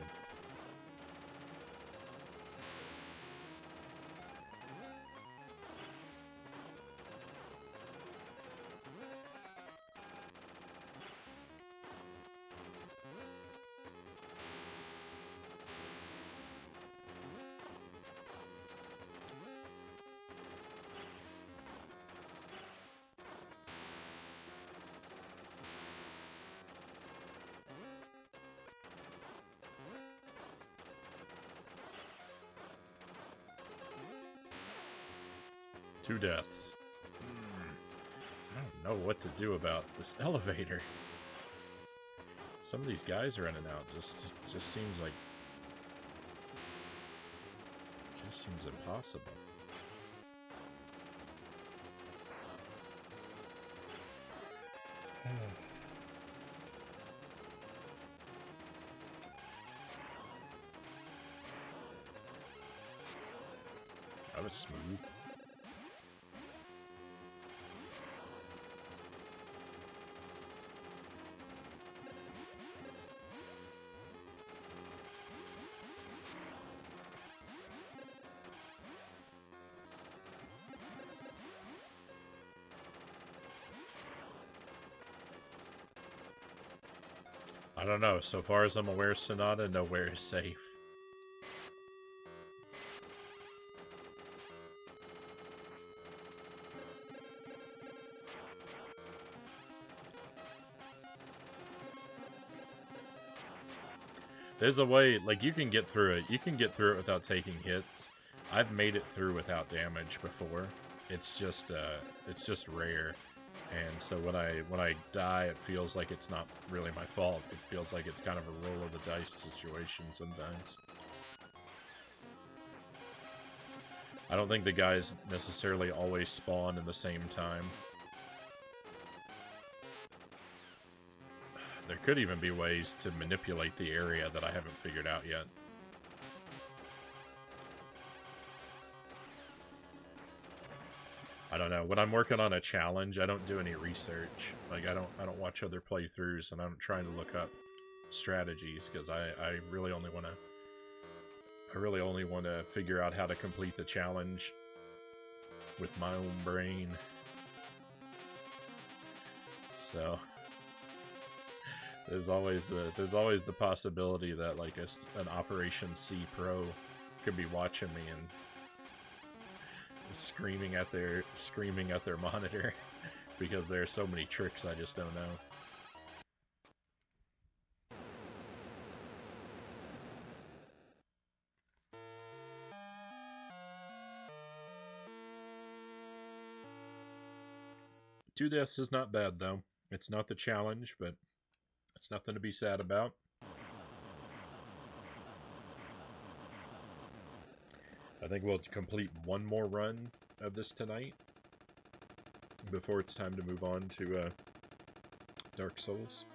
Two deaths. I don't know what to do about this elevator. Some of these guys are in and out. Just seems like... just seems impossible. That was smooth. I don't know. So far as I'm aware, Sonata, nowhere is safe. There's a way, like, you can get through it. You can get through it without taking hits. I've made it through without damage before. It's just rare. And so when I die, it feels like it's not really my fault. It feels like it's kind of a roll of the dice situation sometimes. I don't think the guys necessarily always spawn in the same time. There could even be ways to manipulate the area that I haven't figured out yet. I don't know. When I'm working on a challenge, I don't do any research. Like, I don't watch other playthroughs, and I'm trying to look up strategies because I really only want to figure out how to complete the challenge with my own brain. So there's always the possibility that, like, an Operation C Pro could be watching me and screaming at their monitor because there are so many tricks I just don't know. Two deaths is not bad though. It's not the challenge, but it's nothing to be sad about. I think we'll complete one more run of this tonight before it's time to move on to Dark Souls.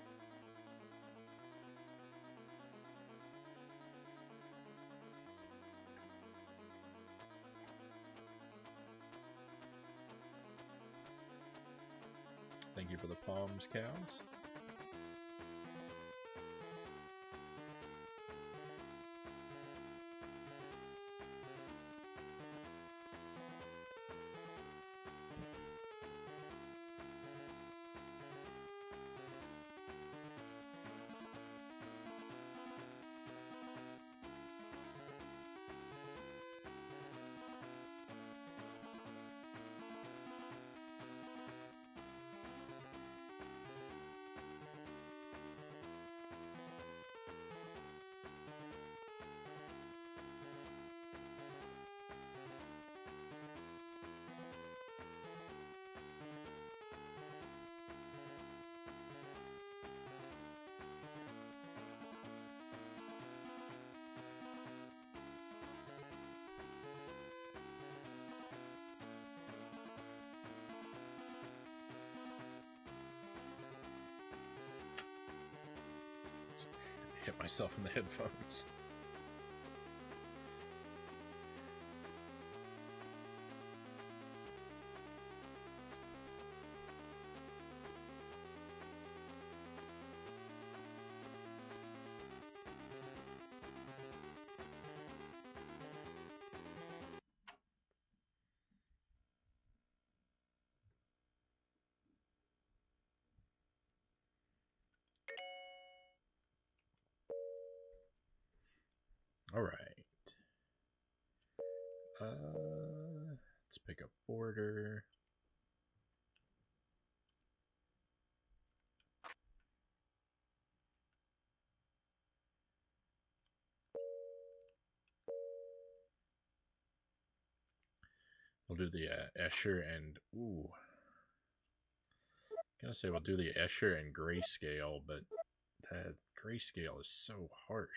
Thank you for the palms, cows. at myself in the headphones. All right. Let's pick a border. We'll do the Escher and I'm gonna say we'll do the Escher and Grayscale, but that Grayscale is so harsh.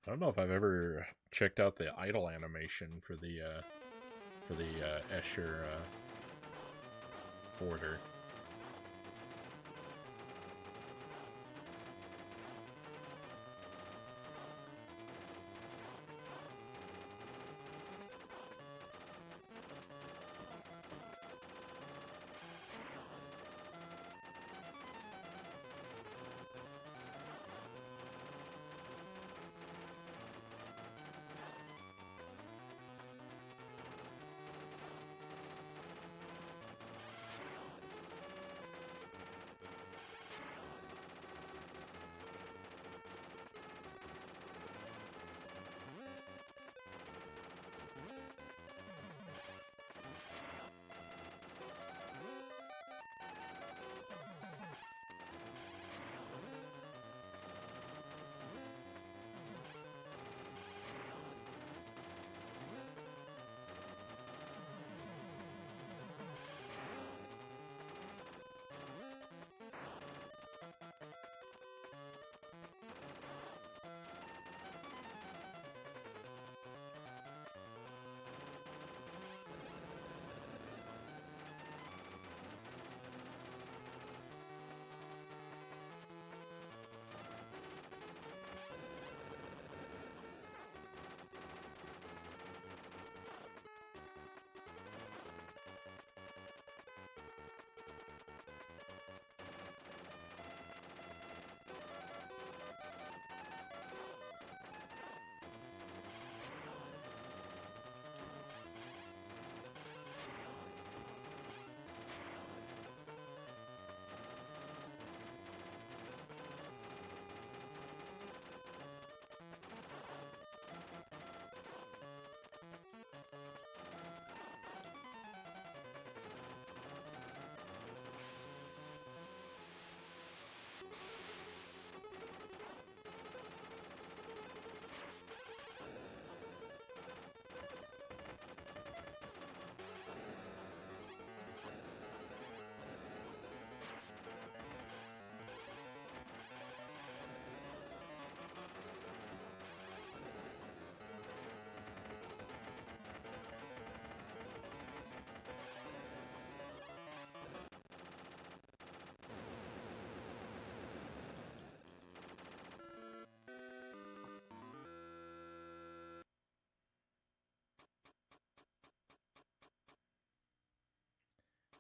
I don't know if I've ever checked out the idle animation for the Escher border.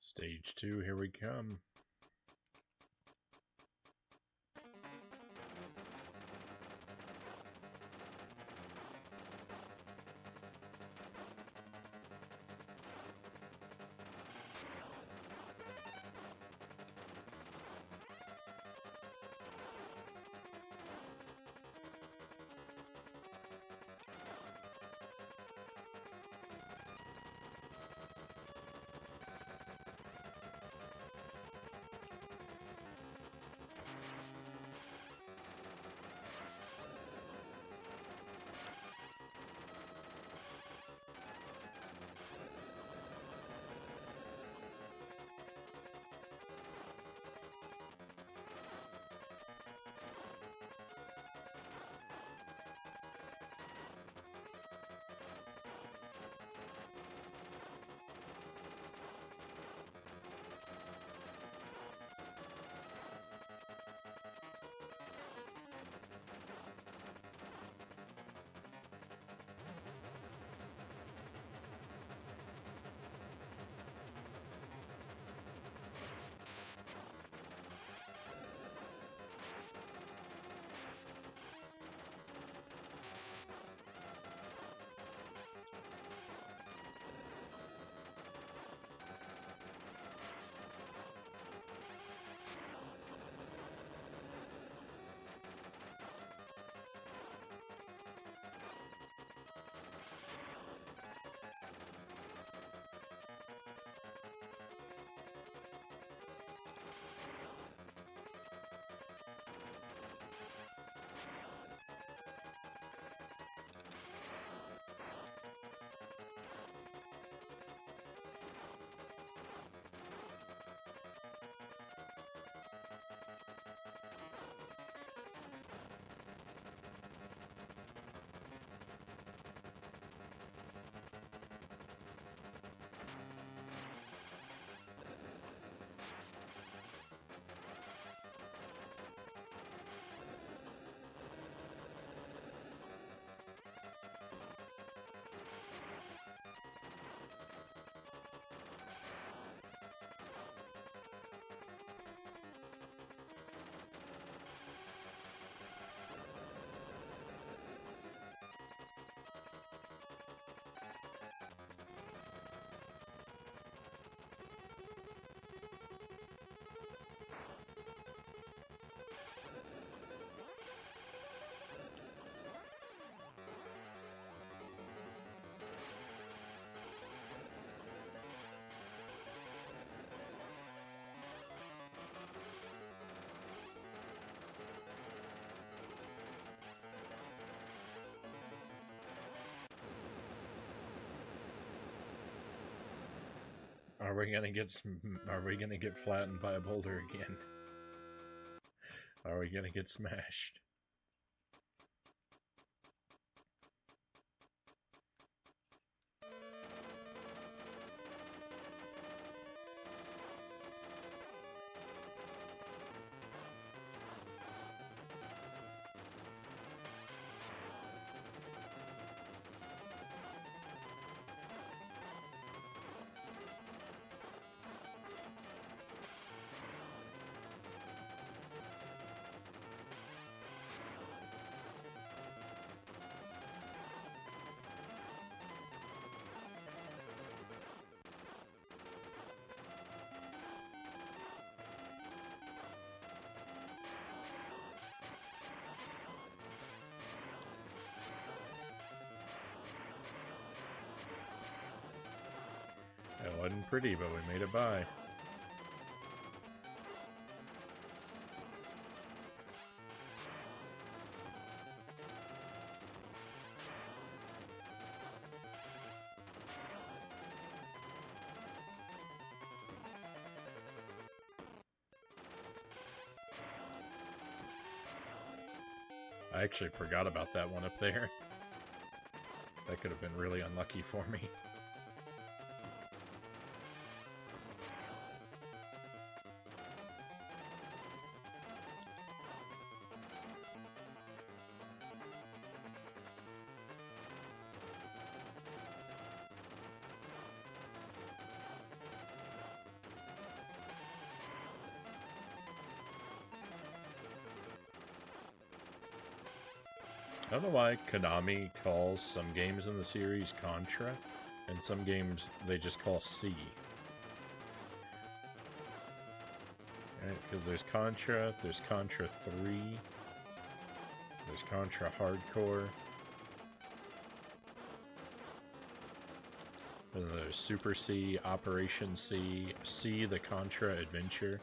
Stage 2, here we come. Are we gonna get flattened by a boulder again? Are we gonna get smashed? It wasn't pretty, but we made it by. I actually forgot about that one up there. That could have been really unlucky for me. I don't know why Konami calls some games in the series Contra, and some games they just call C. Right? Because there's Contra 3, there's Contra Hardcore, and then there's Super C, Operation C, C the Contra Adventure.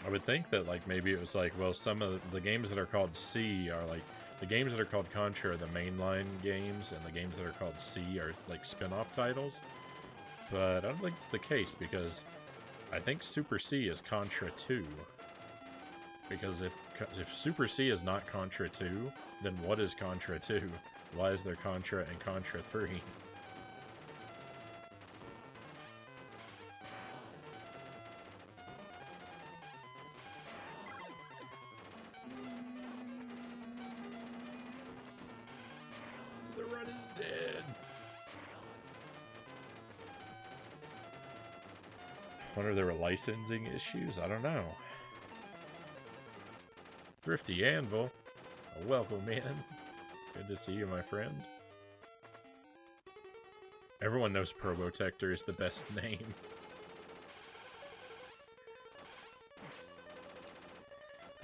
I would think that, like, maybe it was like, well, some of the games that are called C are like, the games that are called Contra are the mainline games, and the games that are called C are like spin-off titles. But I don't think it's the case, because I think Super C is Contra 2. Because if Super C is not Contra 2, then what is Contra 2? Why is there Contra and Contra 3? Dead. Wonder if there were licensing issues? I don't know. Thrifty Anvil. Welcome in. Good to see you, my friend. Everyone knows Probotector is the best name.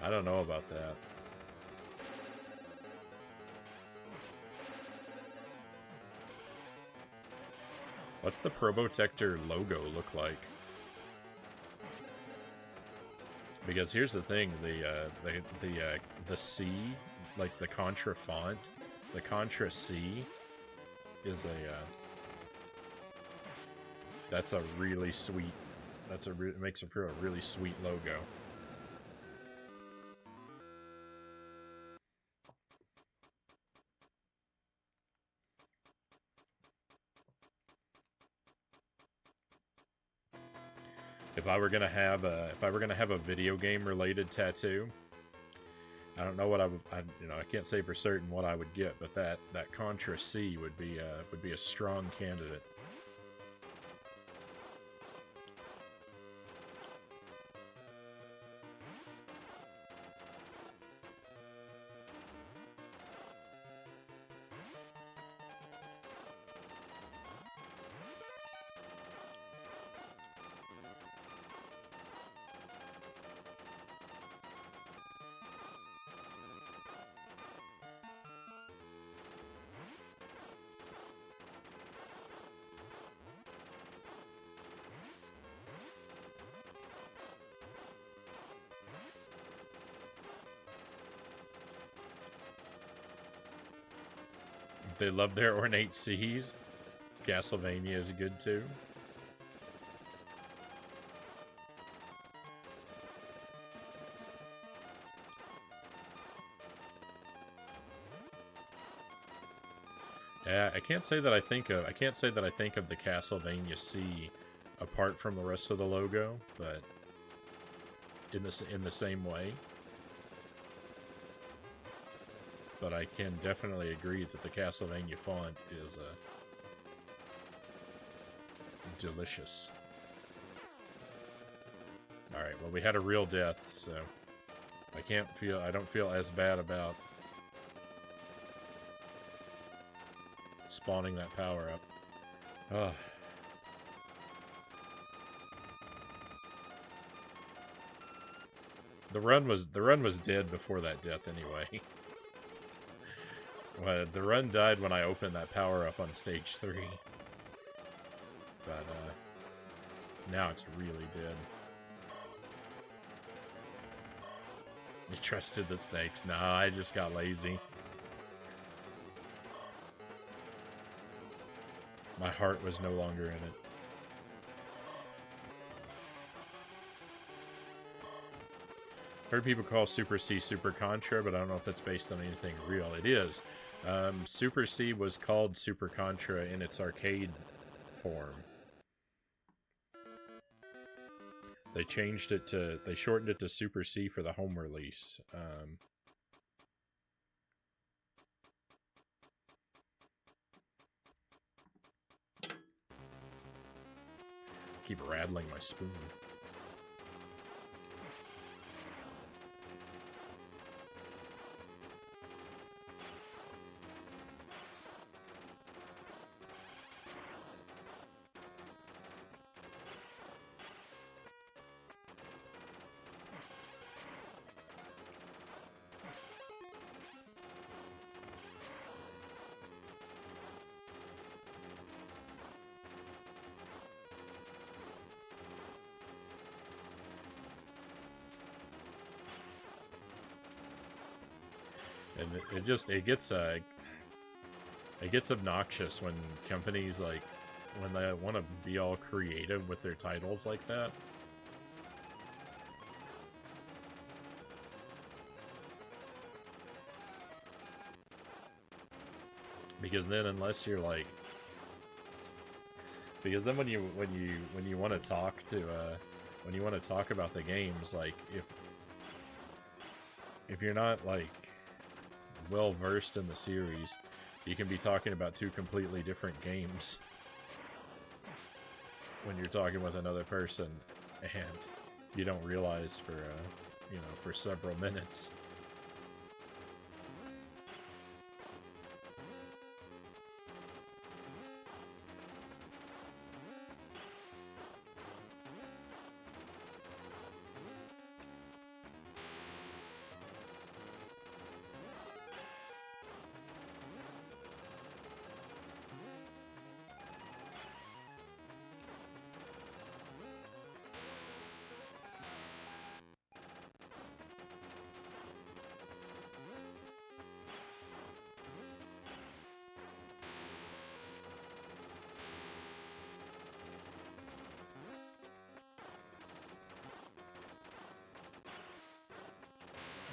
I don't know about that. What's the Probotector logo look like? Because here's the thing, the C, like the Contra font, the Contra C is that's a really sweet, it makes it for a really sweet logo. If I were gonna have a video game related tattoo, I don't know what I can't say for certain what I would get, but that Contra C would be a strong candidate. They love their ornate seas. Castlevania is good too. Yeah, I can't say that I think of the Castlevania Sea apart from the rest of the logo, but in the same way. But I can definitely agree that the Castlevania font is delicious. All right, well, we had a real death, so I don't feel as bad about spawning that power up. Ugh. The run was dead before that death anyway. Well, the run died when I opened that power up on stage 3. But now it's really dead. You trusted the snakes? Nah, I just got lazy. My heart was no longer in it. Heard people call Super C Super Contra, but I don't know if that's based on anything real. It is. Super C was called Super Contra in its arcade form. They shortened it to Super C for the home release. Keep rattling my spoon. And it gets obnoxious when companies when they want to be all creative with their titles like that. Because then when you want to talk to when you want to talk about the games, like if you're not well versed in the series, you can be talking about two completely different games when you're talking with another person, and you don't realize for several minutes.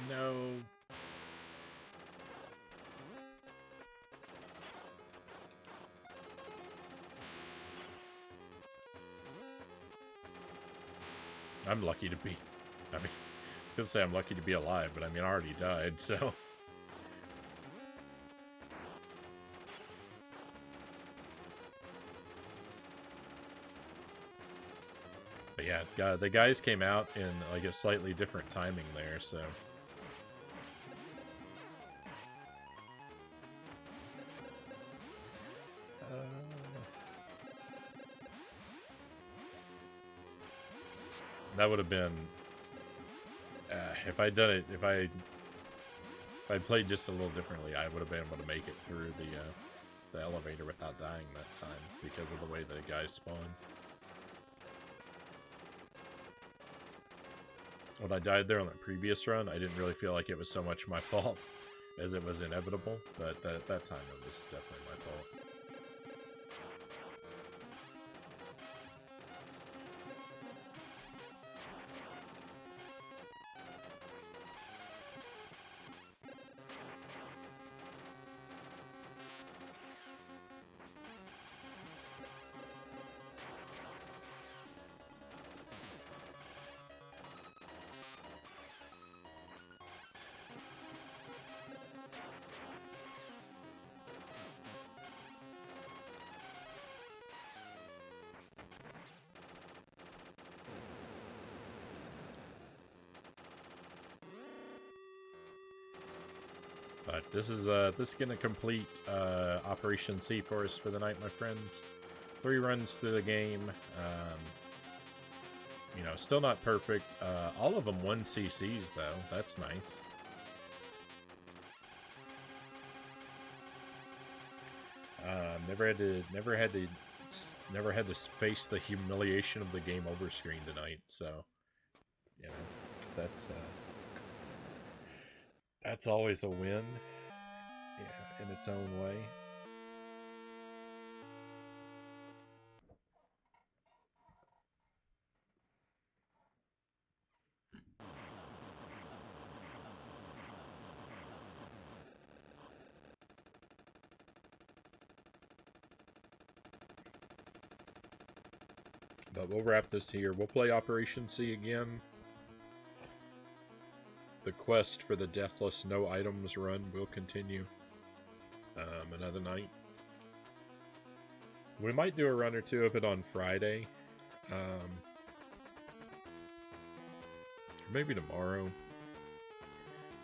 No. I'm lucky to be... I was gonna say I'm lucky to be alive, but I mean, I already died, so... But yeah, the guys came out in a slightly different timing there, so... That would have been if I'd done it. If I played just a little differently, I would have been able to make it through the elevator without dying that time because of the way that the guys spawned. When I died there on the previous run, I didn't really feel like it was so much my fault as it was inevitable, but that time it was definitely my fault. But this is gonna complete Operation C for us for the night, my friends. 3 runs through the game. You know, still not perfect. All of them 1 CCs though. That's nice. Never had to face the humiliation of the game over screen tonight. So, you know, that's always a win, yeah, in its own way. But we'll wrap this here. We'll play Operation C again. The quest for the Deathless No Items run will continue another night. We might do a run or two of it on Friday. Or maybe tomorrow. What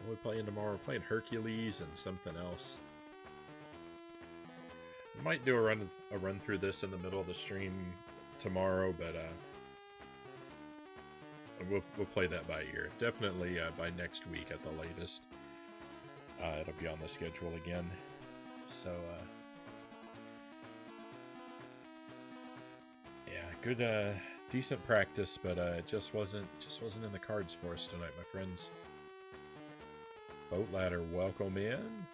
are we playing tomorrow? We're playing Hercules and something else. We might do a run through this in the middle of the stream tomorrow, but we'll play that by ear. Definitely by next week at the latest. It'll be on the schedule again. So yeah, good, decent practice, but it just wasn't in the cards for us tonight, my friends. Boat Ladder, welcome in.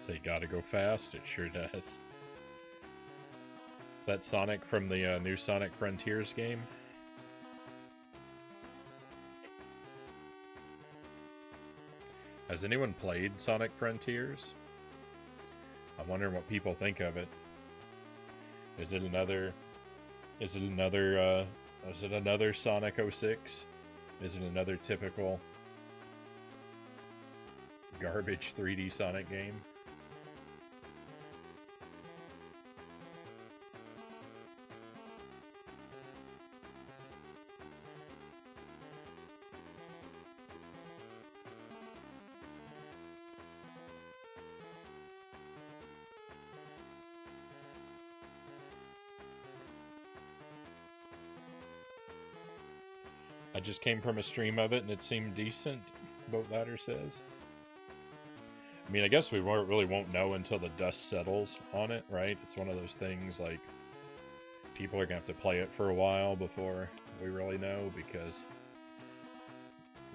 They gotta go fast. It sure does. Is that Sonic from the new Sonic Frontiers game? Has anyone played Sonic Frontiers? I'm wondering what people think of it. Is it another Sonic 06? Is it another typical garbage 3D Sonic game? I just came from a stream of it and it seemed decent, Boat Ladder says. I mean, I guess we really won't know until the dust settles on it, right? It's one of those things, like, people are going to have to play it for a while before we really know, because,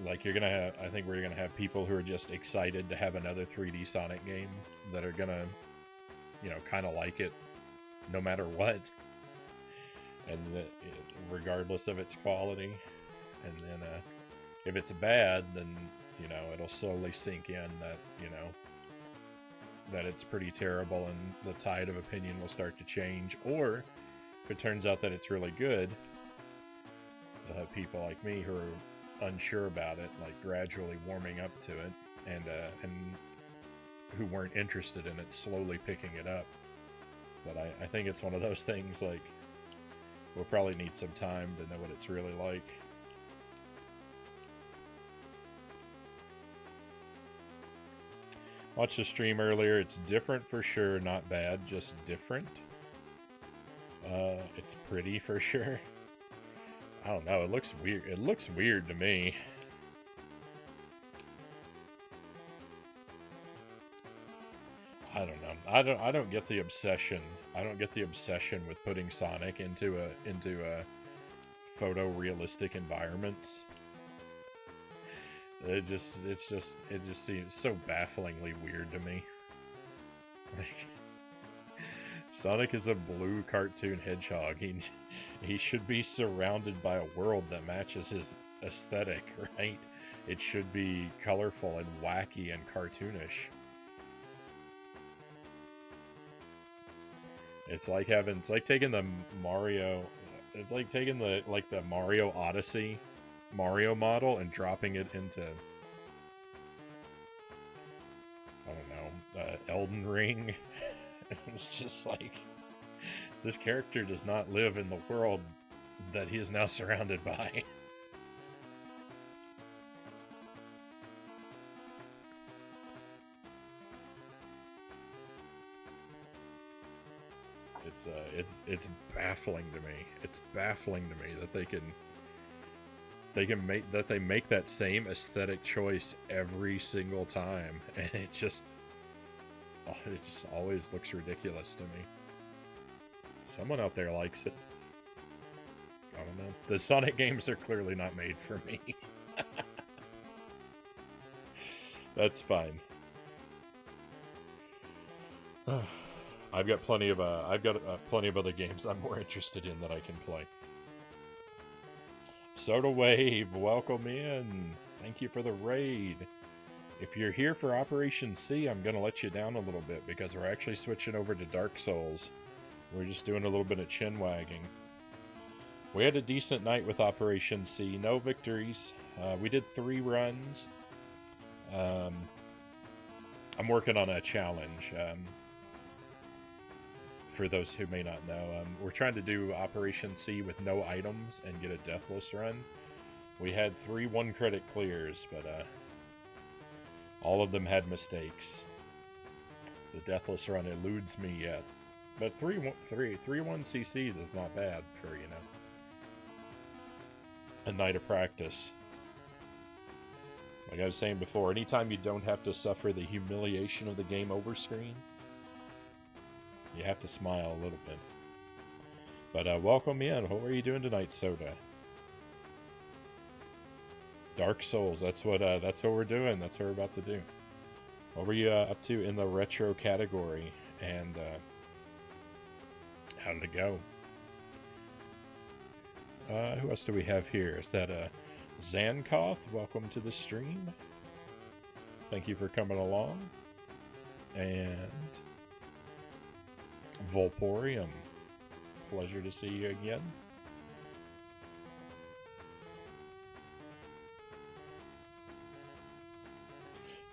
like, you're going to have, I think we're going to have people who are just excited to have another 3D Sonic game that are going to, you know, kind of like it no matter what, and regardless of its quality. And then if it's bad, then, you know, it'll slowly sink in that, you know, that it's pretty terrible, and the tide of opinion will start to change. Or if it turns out that it's really good, you'll have people like me who are unsure about it, like gradually warming up to it, and who weren't interested in it slowly picking it up. But I think it's one of those things, like, we'll probably need some time to know what it's really like. Watched the stream earlier. It's different for sure, not bad, just different. It's pretty for sure. I don't know, it looks weird. It looks weird to me. I don't know. I don't get the obsession. I don't get the obsession with putting Sonic into a photorealistic environments. It just seems so bafflingly weird to me. Like, Sonic is a blue cartoon hedgehog. He should be surrounded by a world that matches his aesthetic, right? It should be colorful and wacky and cartoonish. It's like taking the Mario, it's like taking the Mario Odyssey Mario model and dropping it into, I don't know, Elden Ring. It's just like, this character does not live in the world that he is now surrounded by. It's baffling to me. It's baffling to me that they make that same aesthetic choice every single time, and it just always looks ridiculous to me. Someone out there likes it. I don't know. The Sonic games are clearly not made for me. That's fine. I've got plenty of other games I'm more interested in that I can play. Soda Wave, welcome in. Thank you for the raid. If you're here for Operation C, I'm going to let you down a little bit because we're actually switching over to Dark Souls. We're just doing a little bit of chin wagging. We had a decent night with Operation C. No victories. We did 3 runs. I'm working on a challenge. For those who may not know, we're trying to do Operation C with no items and get a deathless run. We had 3 1-credit clears, but all of them had mistakes. The deathless run eludes me yet. But 3-1 CCs is not bad for, you know, a night of practice. Like I was saying before, anytime you don't have to suffer the humiliation of the game over screen, you have to smile a little bit. But welcome in. What were you doing tonight, Soda? Dark Souls. That's what we're doing. That's what we're about to do. What were you up to in the retro category? And how did it go? Who else do we have here? Is that Zankoth? Welcome to the stream. Thank you for coming along. And Volporium. Pleasure to see you again.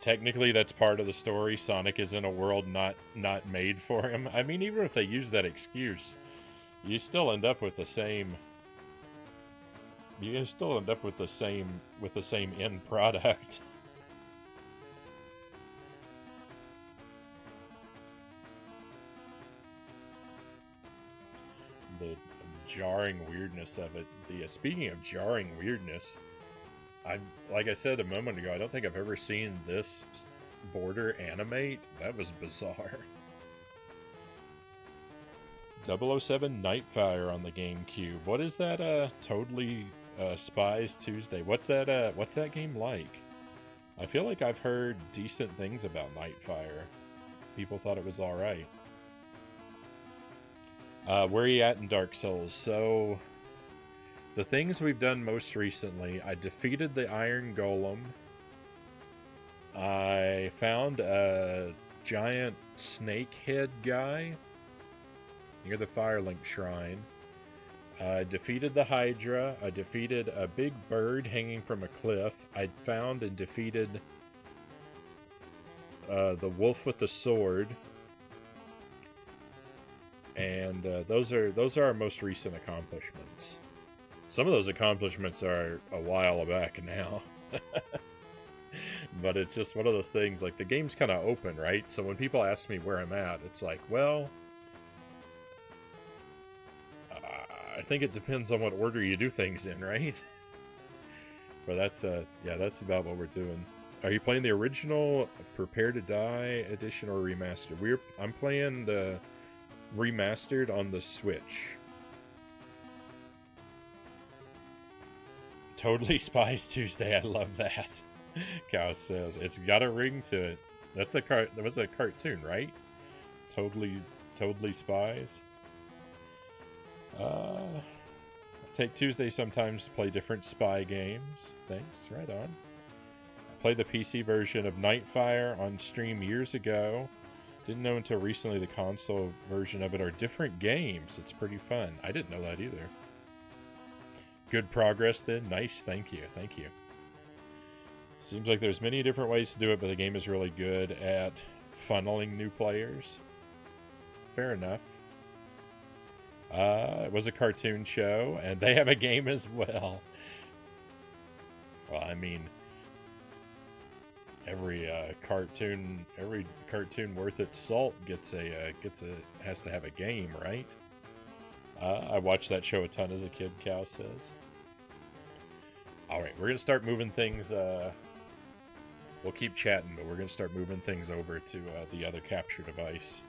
Technically, that's part of the story. Sonic is in a world not made for him. I mean, even if they use that excuse, you still end up with the same. You still end up with the same end product. The jarring weirdness of it. Speaking of jarring weirdness, like I said a moment ago, I don't think I've ever seen this border animate. That was bizarre. 007 Nightfire on the GameCube. What is that? Totally Spies Tuesday. What's that game like? I feel like I've heard decent things about Nightfire. People thought it was all right. Where are you at in Dark Souls? So, the things we've done most recently, I defeated the Iron Golem. I found a giant snake head guy near the Firelink Shrine. I defeated the Hydra. I defeated a big bird hanging from a cliff. I found and defeated the wolf with the sword. And those are our most recent accomplishments. Some of those accomplishments are a while back now. But it's just one of those things, like, the game's kind of open, right? So when people ask me where I'm at, it's like, well, I think it depends on what order you do things in, right? But that's about what we're doing. Are you playing the original Prepare to Die edition or remastered? I'm playing the remastered on the Switch. Totally Spies Tuesday. I love that. Cow says it's got a ring to it. That was a cartoon, right? Totally Spies. Take Tuesday sometimes to play different spy games. Thanks. Right on. Play the PC version of Nightfire on stream years ago. Didn't know until recently the console version of it are different games. It's pretty fun. I didn't know that either. Good progress then. Nice. Thank you. Thank you. Seems like there's many different ways to do it, but the game is really good at funneling new players. Fair enough. It was a cartoon show, and they have a game as well. Well, I mean, every cartoon worth its salt has to have a game, right? I watched that show a ton as a kid, Cow says. All right, we're going to start moving things. We'll keep chatting, but we're going to start moving things over to the other capture device.